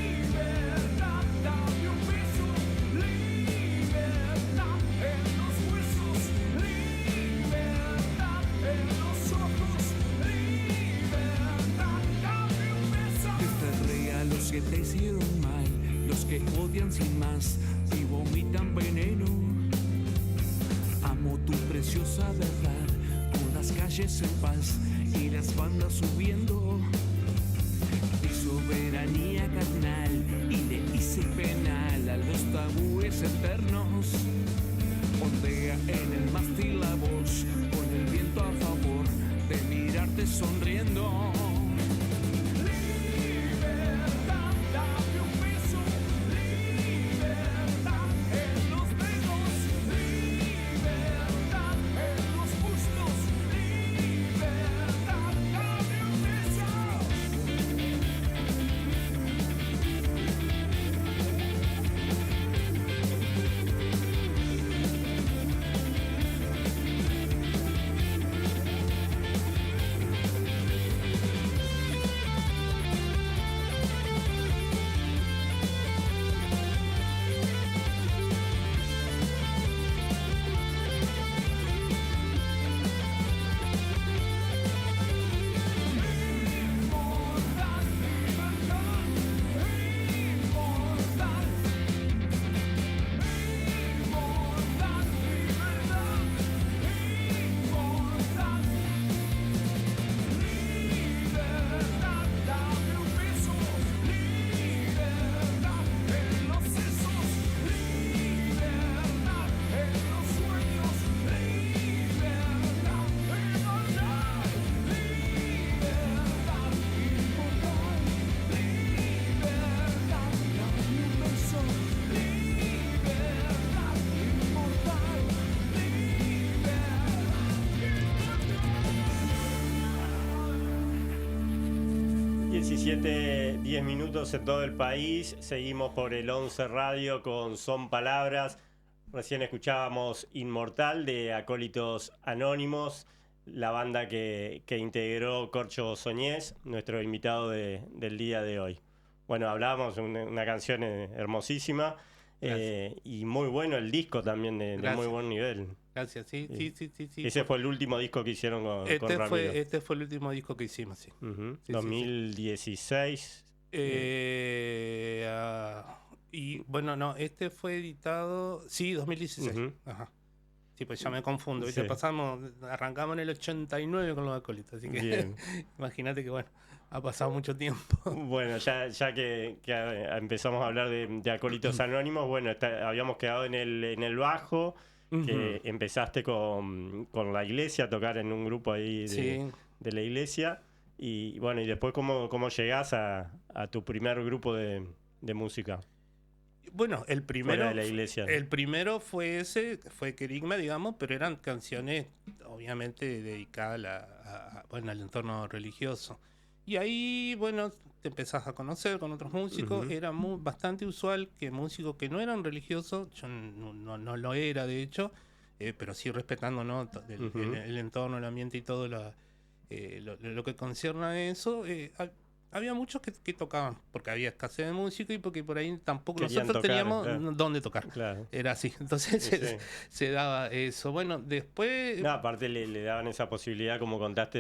Libertad, dame un beso. Libertad en los huesos. Libertad en los ojos. Libertad, dame un beso. Desterré a los que te hicieron mal, los que odian sin más y vomitan veneno. Amo tu preciosa verdad, con las calles en paz y las bandas subiendo. Mi soberanía carnal y le hice penal a los tabúes eternos. Ondea en el mástil la voz, con el viento a favor de mirarte sonriendo. Libertad, dame un beso. Libertad en los dedos. Libertad en los muslos. Libertad, dame un beso. En todo el país, seguimos por el 11 Radio con Son Palabras. Recién escuchábamos Inmortal de Acólitos Anónimos, la banda que integró Corcho Soñés, nuestro invitado del día de hoy. Bueno, hablábamos de una canción hermosísima y muy bueno el disco también, de muy buen nivel. Gracias, sí. Ese fue el último disco que hicieron con Ramiro. Este fue el último disco que hicimos, sí. 2016. Y bueno, no, este fue editado, sí, 2016. Ajá. Sí, pues ya me confundo, ¿viste? Sí. Arrancamos en el 89 con los Acólitos, así que imagínate que bueno, ha pasado mucho tiempo. Bueno, ya que empezamos a hablar de Acólitos Anónimos, bueno, habíamos quedado en el bajo, que empezaste con la iglesia a tocar en un grupo ahí de la iglesia. Y bueno, y después, ¿cómo llegás a tu primer grupo de música? Bueno, el primero fuera de la iglesia. El primero fue Querigma, digamos, pero eran canciones obviamente dedicadas al entorno religioso. Y ahí, bueno, te empezás a conocer con otros músicos. Uh-huh. Era bastante usual que músicos que no eran religiosos, yo no lo era de hecho, pero sí respetando, ¿no? el entorno, el ambiente y todo lo que concierne a eso. Había muchos que tocaban, porque había escasez de músicos y porque por ahí tampoco querían nosotros tocar, teníamos claro. dónde tocar. Claro. Era así. Entonces se daba eso. Bueno, después... No, aparte le daban esa posibilidad, como contaste,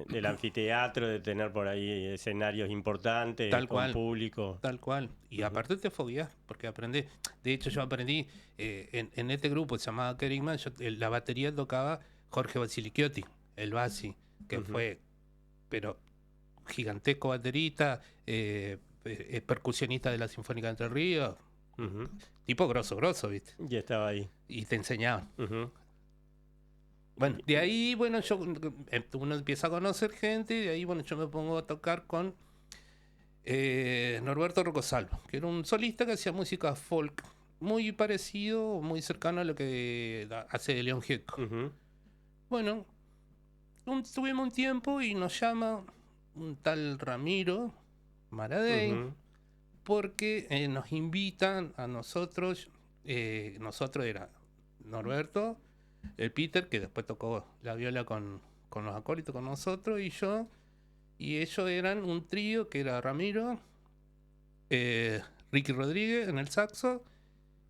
del anfiteatro, de tener por ahí escenarios importantes, Tal con cual, público. Tal cual. Y aparte te fogueás, porque aprendés. De hecho, yo aprendí en este grupo que se llamaba Querigma, la batería tocaba Jorge Basilicchiotti, el Basi, que fue... pero gigantesco baterista, percusionista de la Sinfónica de Entre Ríos, tipo grosso, ¿viste? Y estaba ahí. Y te enseñaban. Bueno, de ahí, bueno, uno empieza a conocer gente, y de ahí, bueno, yo me pongo a tocar con Norberto Rocosalvo, que era un solista que hacía música folk, muy parecido, muy cercano a lo que hace León Gieco. Bueno, tuvimos un tiempo y nos llama un tal Ramiro Maradei, porque nos invitan a nosotros era Norberto, el Peter, que después tocó la viola con los acólitos con nosotros, y yo, y ellos eran un trío que era Ramiro, Ricky Rodríguez en el saxo,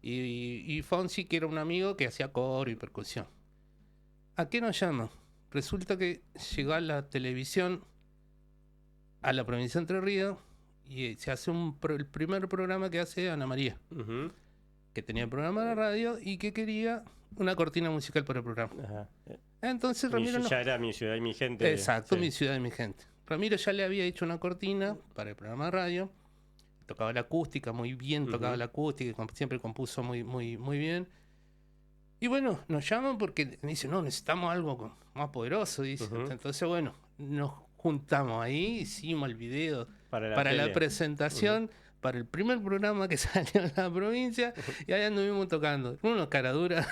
y Fonsi, que era un amigo que hacía coro y percusión. ¿A qué nos llaman? Resulta que llegó a la televisión, a la provincia de Entre Ríos, y se hace el primer programa que hace Ana María, que tenía el programa de la radio y que quería una cortina musical para el programa. Entonces Ramiro ya era Mi Ciudad y Mi Gente. Exacto, sí. Mi Ciudad y Mi Gente. Ramiro ya le había hecho una cortina para el programa de radio, tocaba la acústica muy bien, tocaba la acústica, siempre compuso muy, muy, muy bien. Y bueno, nos llaman porque me dicen, no, necesitamos algo más poderoso, dice. Entonces, bueno, nos juntamos ahí, hicimos el video para la presentación, para el primer programa que salió en la provincia, y ahí anduvimos tocando. Unos caraduras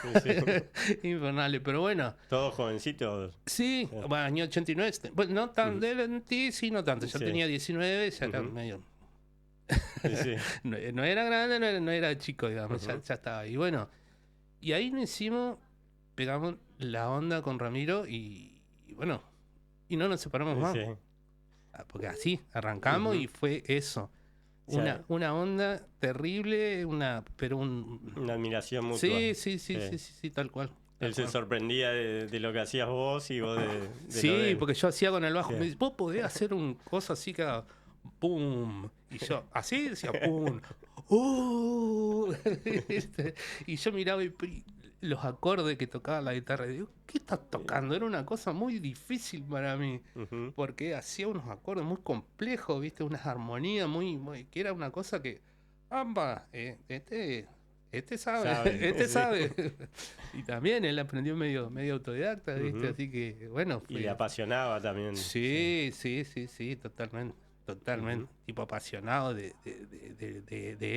infernales, pero bueno. ¿Todos jovencitos? Sí, bueno, año 89. Bueno, no tan sí, no tanto. Ya tenía 19, ya era medio... no era grande, no era chico, digamos, ya estaba. Y bueno, y ahí pegamos la onda con Ramiro y bueno, y no nos separamos más. Porque así arrancamos y fue eso. Una onda terrible, una admiración mutua. Sí, tal cual. Él se sorprendía de lo que hacías vos y vos de sí, porque yo hacía con el bajo. Me dice, vos podés hacer un cosa así que haga ¡pum! Y yo así decía ¡pum! Y yo miraba los acordes que tocaba la guitarra y digo, ¿qué estás tocando? Era una cosa muy difícil para mí, porque hacía unos acordes muy complejos, ¿viste? Unas armonías muy que era una cosa que este sabe. Y también él aprendió medio autodidacta, ¿viste? Así que, bueno. Y le apasionaba también. Sí, totalmente. Tipo apasionado de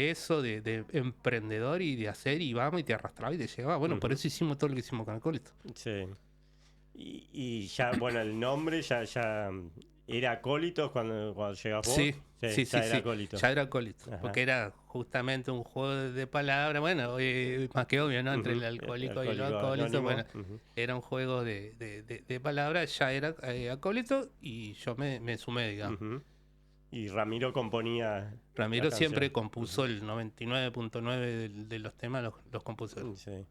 eso, de emprendedor y de hacer, y vamos, y te arrastraba y te llevaba. Bueno, por eso hicimos todo lo que hicimos con Acólito. Sí. Y ya, bueno, el nombre ya era Acólitos cuando llegabas vos. Sí. Era Acólito. Ya era Acólito, porque era justamente un juego de palabras, bueno, más que obvio, ¿no? Entre el alcohólico y el acólito, bueno, era un juego de palabras, ya era Acólito y yo me sumé, digamos. Y Ramiro componía. Ramiro siempre compuso el 99.9 de los temas, los compuso. Sí.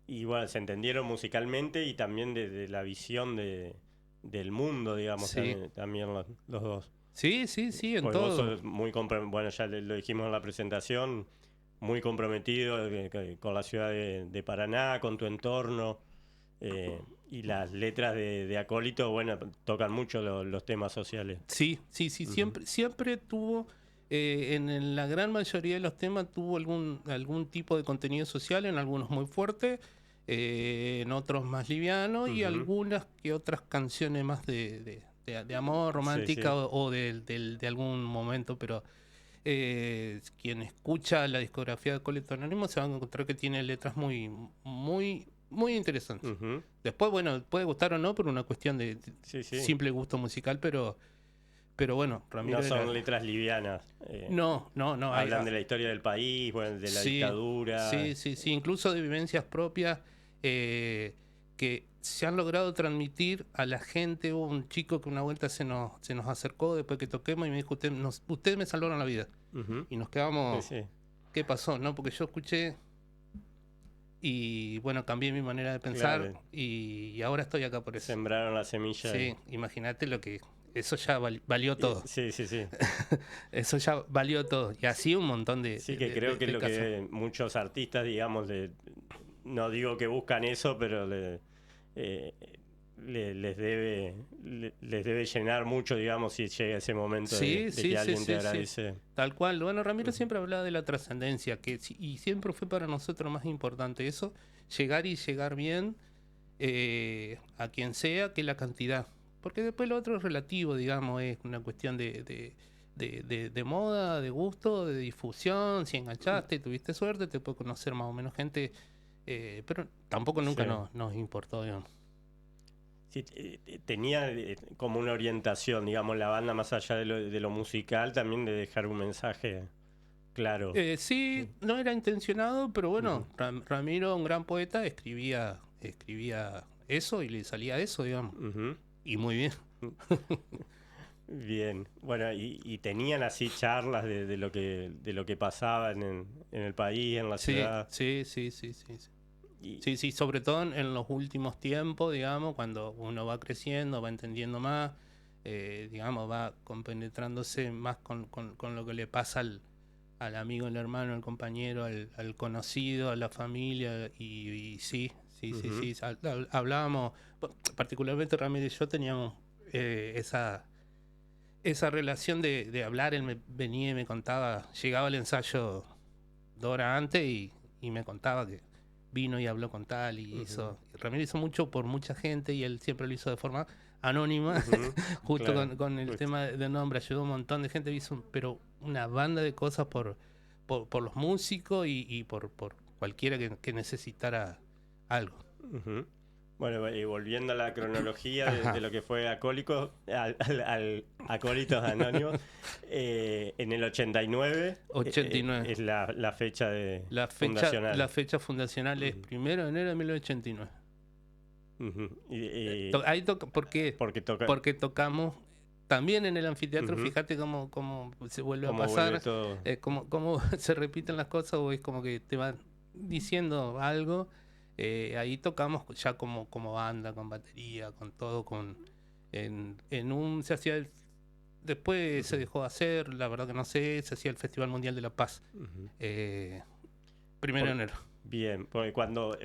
Y bueno, se entendieron musicalmente y también de la visión del mundo, digamos, también los dos. Sí, en porque todo. Vos sos muy bueno, ya lo dijimos en la presentación, muy comprometido con la ciudad de Paraná, con tu entorno. Y las letras de Acólito, bueno, tocan mucho los temas sociales. Sí, siempre tuvo, en la gran mayoría de los temas tuvo algún tipo de contenido social, en algunos muy fuerte, en otros más liviano, y algunas que otras canciones más de amor romántica o de algún momento, pero quien escucha la discografía de Alcohólicos Anónimos se va a encontrar que tiene letras muy, muy, muy interesantes. Después, bueno, puede gustar o no por una cuestión de simple gusto musical, pero bueno, Ramiro no son letras livianas. No. Hablan de la historia del país, bueno, de la dictadura. Sí, incluso de vivencias propias que se han logrado transmitir a la gente. Hubo un chico que una vuelta se nos acercó después que toquemos y me dijo, ustedes me salvaron la vida. Y nos quedamos, ¿qué pasó? No, porque yo escuché y bueno, cambié mi manera de pensar, y ahora estoy acá por eso. Sembraron la semilla. Sí, imagínate lo que... Eso ya valió todo. Sí. Eso ya valió todo. Y así un montón de... Sí, que creo que es lo que muchos artistas, digamos, no digo que buscan eso, pero les debe llenar mucho, digamos, si llega ese momento de que alguien te agradece. Tal cual. Bueno, Ramiro siempre hablaba de la trascendencia, y siempre fue para nosotros más importante eso, llegar bien a quien sea, que la cantidad. Porque después lo otro es relativo, digamos, es una cuestión de moda, de gusto, de difusión. Si enganchaste, tuviste suerte, te puede conocer más o menos gente, pero tampoco nunca nos importó, digamos. Sí, tenía como una orientación, digamos, la banda, más allá de lo musical, también de dejar un mensaje claro. Sí, no era intencionado, pero bueno, Ramiro, un gran poeta, escribía eso y le salía eso, digamos. Y muy bien. Bien. Bueno, y tenían así charlas de lo que pasaba en el país, en la ciudad. Sí. Sí, sobre todo en los últimos tiempos, digamos, cuando uno va creciendo, va entendiendo más, digamos, va compenetrándose más con lo que le pasa al amigo, al hermano, al compañero, al conocido, a la familia, y sí. Hablábamos, particularmente Ramiro y yo teníamos esa relación de hablar. Él venía y me contaba, llegaba al ensayo 2 horas antes y me contaba que vino y habló con tal y hizo. Ramiro hizo mucho por mucha gente y él siempre lo hizo de forma anónima, justo claro, con el tema de nombre, ayudó a un montón de gente, pero una banda de cosas por los músicos y por cualquiera que necesitara algo. Bueno, y volviendo a la cronología de lo que fue Alcohólicos Anónimos, en el 89 es la fecha fundacional. La fecha fundacional es 1 de enero de 1989. Ahí ¿por qué? Porque tocamos también en el anfiteatro. Fíjate cómo se vuelve a pasar, cómo se repiten las cosas, o es como que te van diciendo algo. Ahí tocamos ya como banda, con batería, con todo, se hacía después se dejó de hacer, la verdad que no sé, se hacía el Festival Mundial de la Paz, 1 de enero. Bien, porque cuando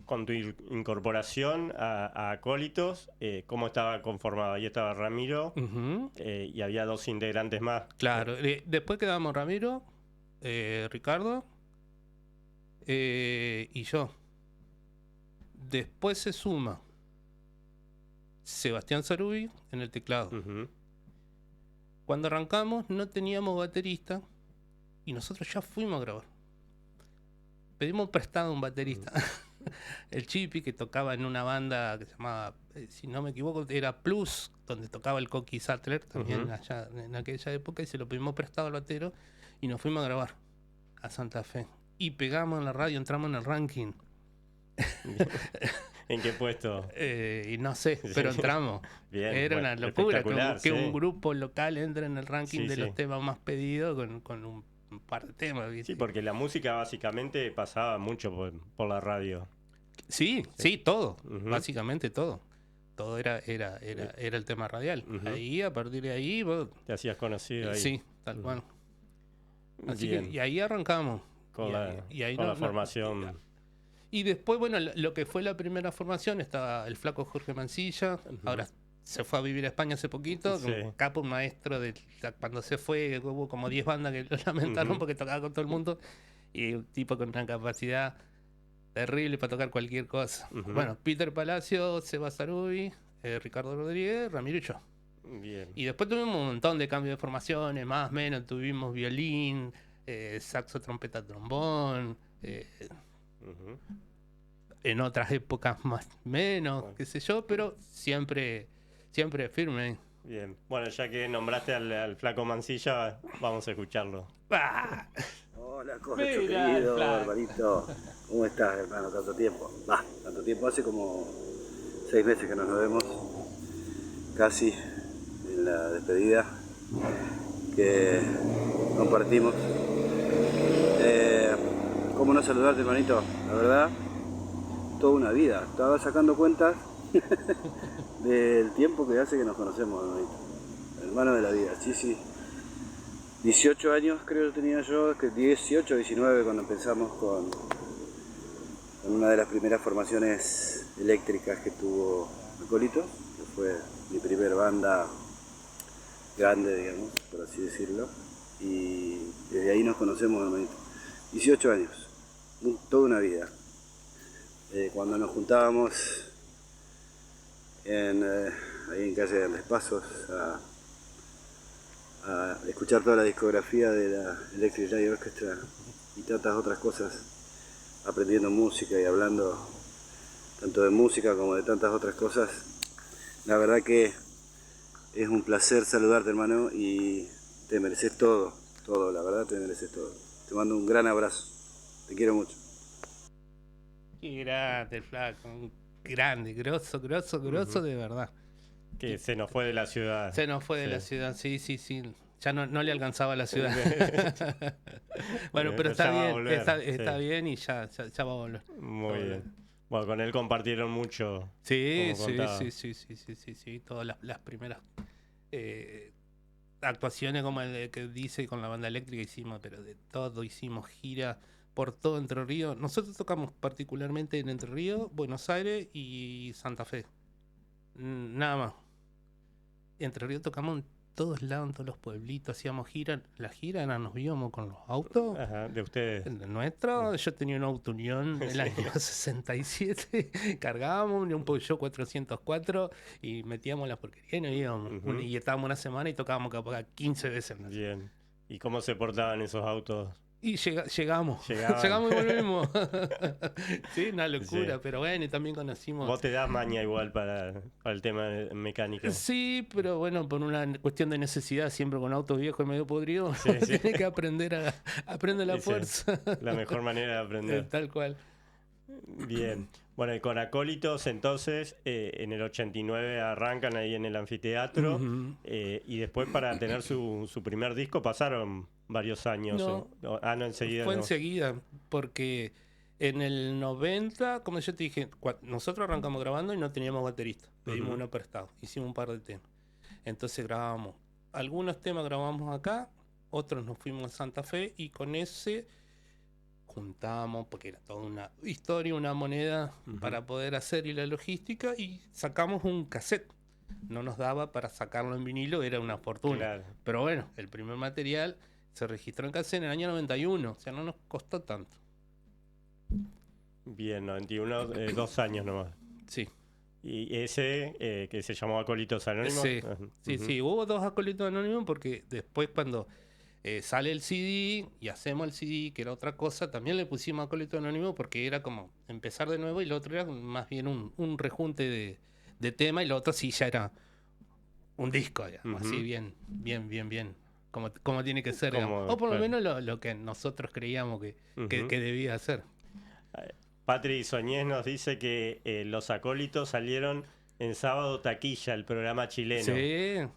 con tu incorporación a Acólitos, ¿cómo estaba conformado? Ahí estaba Ramiro, y había 2 integrantes más. Claro, después quedamos Ramiro, Ricardo y yo. Después se suma Sebastián Sarubi en el teclado. Cuando arrancamos no teníamos baterista y nosotros ya fuimos a grabar. Pedimos prestado un baterista. El Chipi, que tocaba en una banda que se llamaba, si no me equivoco, era Plus, donde tocaba el Coqui Sattler también allá en aquella época, y se lo pedimos prestado al batero y nos fuimos a grabar a Santa Fe. Y pegamos en la radio, entramos en el ranking. ¿En qué puesto? Y no sé, pero entramos. Bien, era una locura que un grupo local entre en el ranking de los temas más pedidos con un par de temas, ¿viste? Sí, porque la música básicamente pasaba mucho por la radio. Sí, todo, básicamente todo. Todo era el tema radial. Ahí, a partir de ahí, vos te hacías conocido ahí. Sí, tal cual. Así que, y ahí arrancamos. Con la formación. Y después, bueno, lo que fue la primera formación, estaba el flaco Jorge Mancilla, ahora se fue a vivir a España hace poquito, un capo, un maestro, cuando se fue hubo como 10 bandas que lo lamentaron porque tocaba con todo el mundo, y un tipo con una capacidad terrible para tocar cualquier cosa. Bueno, Peter Palacio, Seba Sarubi, Ricardo Rodríguez, Ramiro y yo. Bien. Y después tuvimos un montón de cambios de formaciones, más o menos. Tuvimos violín, saxo, trompeta, trombón. En otras épocas más menos, qué sé yo, pero siempre firme. Bien. Bueno, ya que nombraste al Flaco Mancilla, vamos a escucharlo. ¡Ah! Hola, Correcho querido, hermanito. ¿Cómo estás, hermano? Tanto tiempo. Tanto tiempo. Hace como 6 meses que no nos vemos. Casi en la despedida que compartimos. ¿Cómo no saludarte, hermanito? La verdad, toda una vida. Estaba sacando cuentas del tiempo que hace que nos conocemos, hermanito. Hermano de la vida, sí. 18 años creo que tenía yo, 18, 19 cuando empezamos con una de las primeras formaciones eléctricas que tuvo Acólito, que fue mi primer banda grande, digamos, por así decirlo, y desde ahí nos conocemos, hermanito. 18 años, toda una vida. Cuando nos juntábamos ahí en calle de Andrés Pasos a escuchar toda la discografía de la Electric Light Orchestra y tantas otras cosas, aprendiendo música y hablando tanto de música como de tantas otras cosas. La verdad que es un placer saludarte, hermano, y te mereces todo, la verdad te mereces todo. Te mando un gran abrazo, te quiero mucho. Qué grande el Flaco, un grande, grosso de verdad. Que se nos fue de la ciudad. Se nos fue de la ciudad, sí. Ya no le alcanzaba la ciudad. Bueno, pero está bien, está bien y ya va a volver. Muy bien. Bueno, con él compartieron mucho. Sí. Todas las primeras actuaciones, como el que dice, con la banda eléctrica hicimos, pero de todo, hicimos gira por todo Entre Ríos. Nosotros tocamos particularmente en Entre Ríos, Buenos Aires y Santa Fe. Nada más. Entre Ríos tocamos en todos lados, en todos los pueblitos, hacíamos gira. La gira nos íbamos con los autos. Ajá, de ustedes. El nuestro, yo tenía una Auto Unión en el año 67, cargábamos un Peugeot 404 y metíamos la porquería y nos íbamos. Y estábamos una semana y tocábamos capaz 15 veces. Bien. ¿Y cómo se portaban esos autos? Y llegamos y volvimos. Sí, una locura, sí. Pero bueno, y también conocimos... Vos te das maña igual para el tema mecánico. Sí, pero bueno, por una cuestión de necesidad, siempre con autos viejos y medio podrido, tenés que aprender a la fuerza. La mejor manera de aprender. Tal cual. Bien. Bueno, y con Acólitos, entonces, en el 89 arrancan ahí en el anfiteatro, y después para tener su primer disco pasaron varios años. No, enseguida. Fue enseguida, porque en el 90, como yo te dije, nosotros arrancamos grabando y no teníamos baterista, pedimos uno prestado, hicimos un par de temas. Entonces grabamos, algunos temas grabamos acá, otros nos fuimos a Santa Fe y con ese... juntamos, porque era toda una historia, una moneda para poder hacer y la logística, y sacamos un cassette. No nos daba para sacarlo en vinilo, era una fortuna. Claro. Pero bueno, el primer material se registró en cassette en el año 91, o sea, no nos costó tanto. Bien, 91, 2 años nomás. Sí. ¿Y ese que se llamó Acólitos Anónimos? Sí, hubo 2 Acólitos Anónimos porque después cuando... sale el CD y hacemos el CD, que era otra cosa, también le pusimos Acólito Anónimo porque era como empezar de nuevo, y lo otro era más bien un rejunte de tema, y lo otro sí ya era un disco, digamos, así bien, como tiene que ser, o por lo menos lo que nosotros creíamos que debía ser. Patri Soñés nos dice que los Acólitos salieron en Sábado Taquilla, el programa chileno.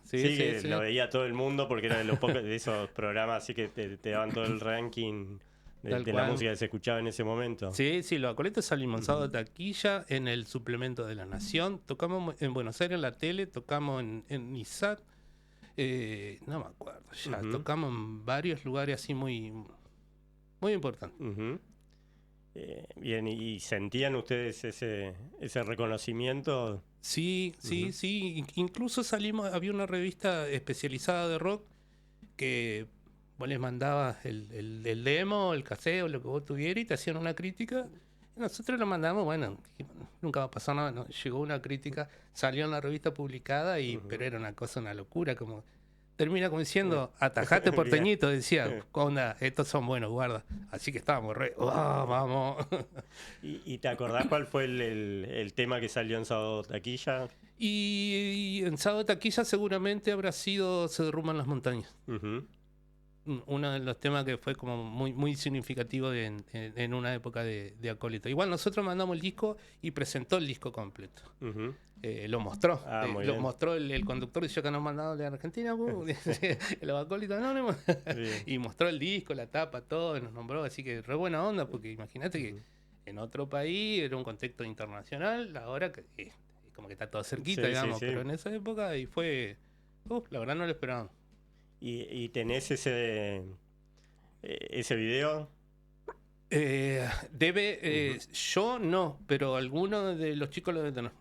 Sí. Lo veía todo el mundo porque era de los pocos de esos programas así que te daban todo el ranking de la música que se escuchaba en ese momento. Sí, los Acólitos salimos en Sábado Taquilla, en el suplemento de La Nación, tocamos en Buenos Aires en la tele, tocamos en ISAT, no me acuerdo ya, tocamos en varios lugares así muy importantes. Bien, ¿y sentían ustedes ese reconocimiento? Sí. Incluso había una revista especializada de rock que vos les mandabas el demo, el cassette o lo que vos tuvieras y te hacían una crítica. Nosotros lo mandamos, bueno, nunca va a pasar nada, no, llegó una crítica, salió en la revista publicada, pero era una cosa, una locura, como termina como diciendo, atajate porteñito, decía, onda, estos son buenos, guarda. Así que estábamos vamos. ¿Y te acordás cuál fue el tema que salió en Sábado Taquilla? Y en Sábado Taquilla seguramente habrá sido Se derrumban las montañas. Uno de los temas que fue como muy significativo en una época de Acólito. Igual nosotros mandamos el disco y presentó el disco completo. Lo mostró. Lo mostró el conductor, dice que nos mandado de Argentina, el Acólito Anónimo. Y mostró el disco, la tapa, todo, nos nombró. Así que re buena onda, porque imagínate que en otro país era un contexto internacional, ahora que como que está todo cerquita, digamos. Pero en esa época y fue... la verdad no lo esperábamos. ¿Y tenés ese video? Yo no, pero algunos de los chicos lo deben tener.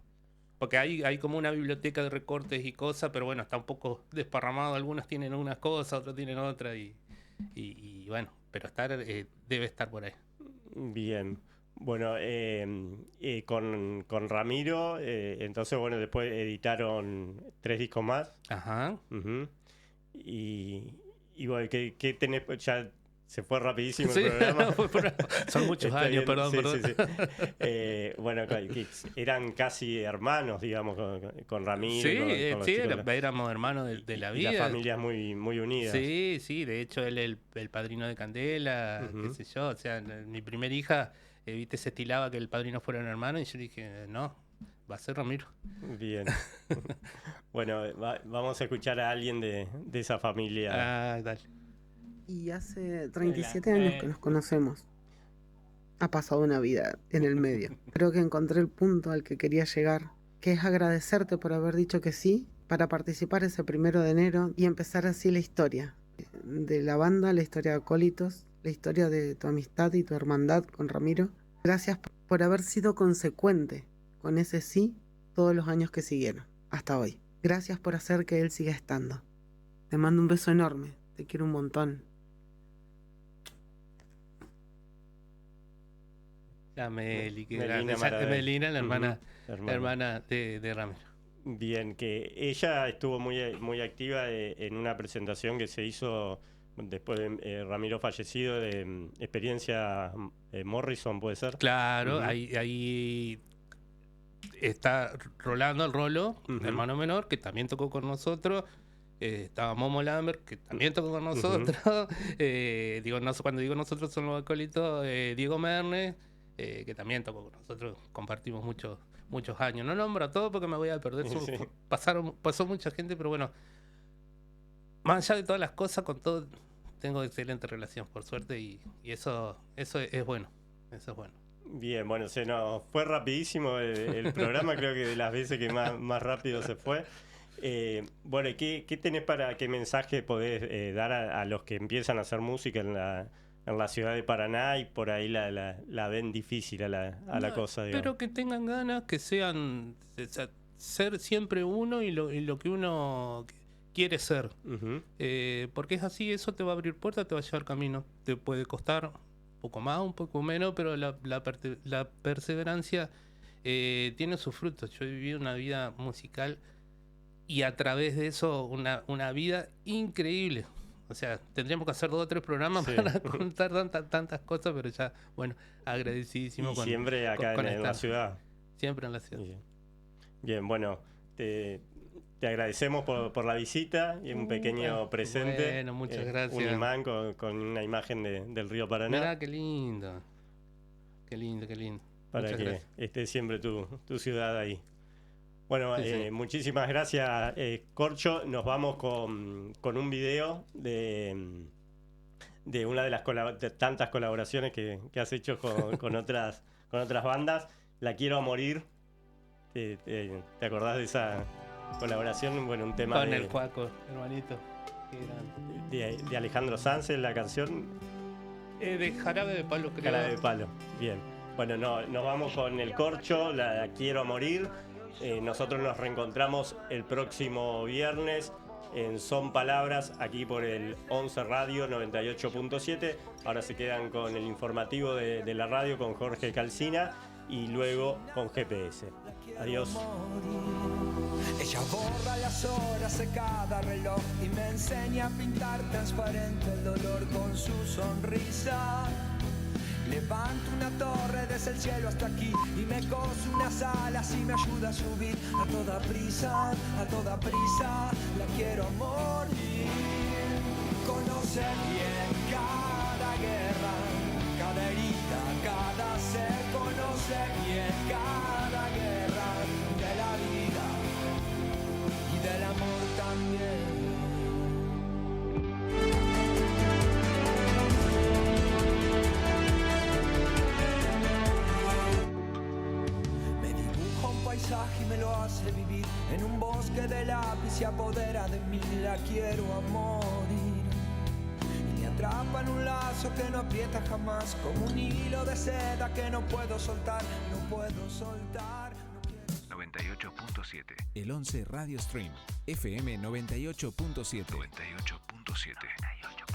Porque hay como una biblioteca de recortes y cosas, pero bueno, está un poco desparramado. Algunos tienen unas cosas, otros tienen otras. Y bueno, pero debe estar por ahí. Bien. Bueno, con Ramiro, entonces, bueno, después editaron 3 discos más. Ajá. Y bueno, ¿qué tenés? Ya se fue rapidísimo el programa. Son muchos años, perdón. Sí. Bueno, que eran casi hermanos, digamos, con Ramiro. Sí, éramos hermanos de la vida. Y las familias muy unidas. Sí, de hecho él es el padrino de Candela, qué sé yo. O sea, mi primera hija, se estilaba que el padrino fuera un hermano y yo dije, no, va a ser Ramiro. Bien. Bueno, vamos a escuchar a alguien de esa familia. Dale. Y hace 37 años que nos conocemos. Ha pasado una vida en el medio. Creo que encontré el punto al que quería llegar, que es agradecerte por haber dicho que sí para participar ese 1 de enero y empezar así la historia de la banda, la historia de Acólitos, la historia de tu amistad y tu hermandad con Ramiro. Gracias por haber sido consecuente con ese sí todos los años que siguieron, hasta hoy. Gracias por hacer que él siga estando. Te mando un beso enorme, te quiero un montón. La Meli, Melina, la hermana de Ramiro. Bien, que ella estuvo muy activa en una presentación que se hizo después de Ramiro fallecido, de Experiencia Morrison, ¿puede ser? Claro, ahí está Rolando el Rolo, hermano menor, que también tocó con nosotros. Estaba Momo Lambert, que también tocó con nosotros. Cuando digo nosotros son los Acólitos, Diego Merne, que también tocó con nosotros. Compartimos muchos años. No nombro a todo porque me voy a perder. Pasó mucha gente, pero bueno, más allá de todas las cosas, con todo tengo excelente relación, por suerte, y eso es bueno. Eso es bueno. Bien, bueno, se nos fue rapidísimo el programa, creo que de las veces que más rápido se fue. Bueno, ¿qué tenés qué mensaje podés dar a los que empiezan a hacer música en la ciudad de Paraná y por ahí la ven difícil a la cosa, digamos? Pero que tengan ganas, que sean, ser siempre uno y lo que uno quiere ser. Porque es así, eso te va a abrir puertas, te va a llevar camino. Te puede costar un poco más, un poco menos, pero la perseverancia tiene sus frutos. Yo he vivido una vida musical y a través de eso una vida increíble. O sea, tendríamos que hacer 2 o 3 programas para contar tantas cosas, pero ya, bueno, agradecidísimo. Y siempre acá en la ciudad. Siempre en la ciudad. Bien, bueno, te agradecemos por la visita y un pequeño presente. Bueno, muchas gracias. Un imán con una imagen del río Paraná. Mirá, qué lindo. Qué lindo. Para muchas que gracias. esté siempre tu ciudad ahí. Bueno, sí. Muchísimas gracias, Corcho. Nos vamos con un video de una de las tantas colaboraciones que has hecho con otras bandas. La quiero a morir. ¿Te acordás de esa colaboración? Bueno, un tema con el Cuaco, hermanito. De Alejandro Sanz, la canción. De Jarabe de Palo, creo. Jarabe de Palo, bien. Bueno, nos vamos con el Corcho, la quiero a morir. Nosotros nos reencontramos el próximo viernes en Son Palabras, aquí por el 11 Radio 98.7. Ahora se quedan con el informativo de la radio con Jorge Calcina y luego con GPS. Adiós. Ella borra las horas de cada reloj y me enseña a pintar transparente el dolor con su sonrisa. Levanto una torre desde el cielo hasta aquí y me cose unas alas y me ayuda a subir a toda prisa, la quiero morir. Conoce bien cada guerra, cada herida, cada ser, conoce bien cada guerra de la vida y del amor también. Y me lo hace vivir en un bosque de lápiz, se apodera de mí, la quiero a morir. Y me atrapa en un lazo que no aprieta jamás, como un hilo de seda que no puedo soltar, no puedo soltar. 98.7. El 11 Radio Stream. FM 98.7. 98.7.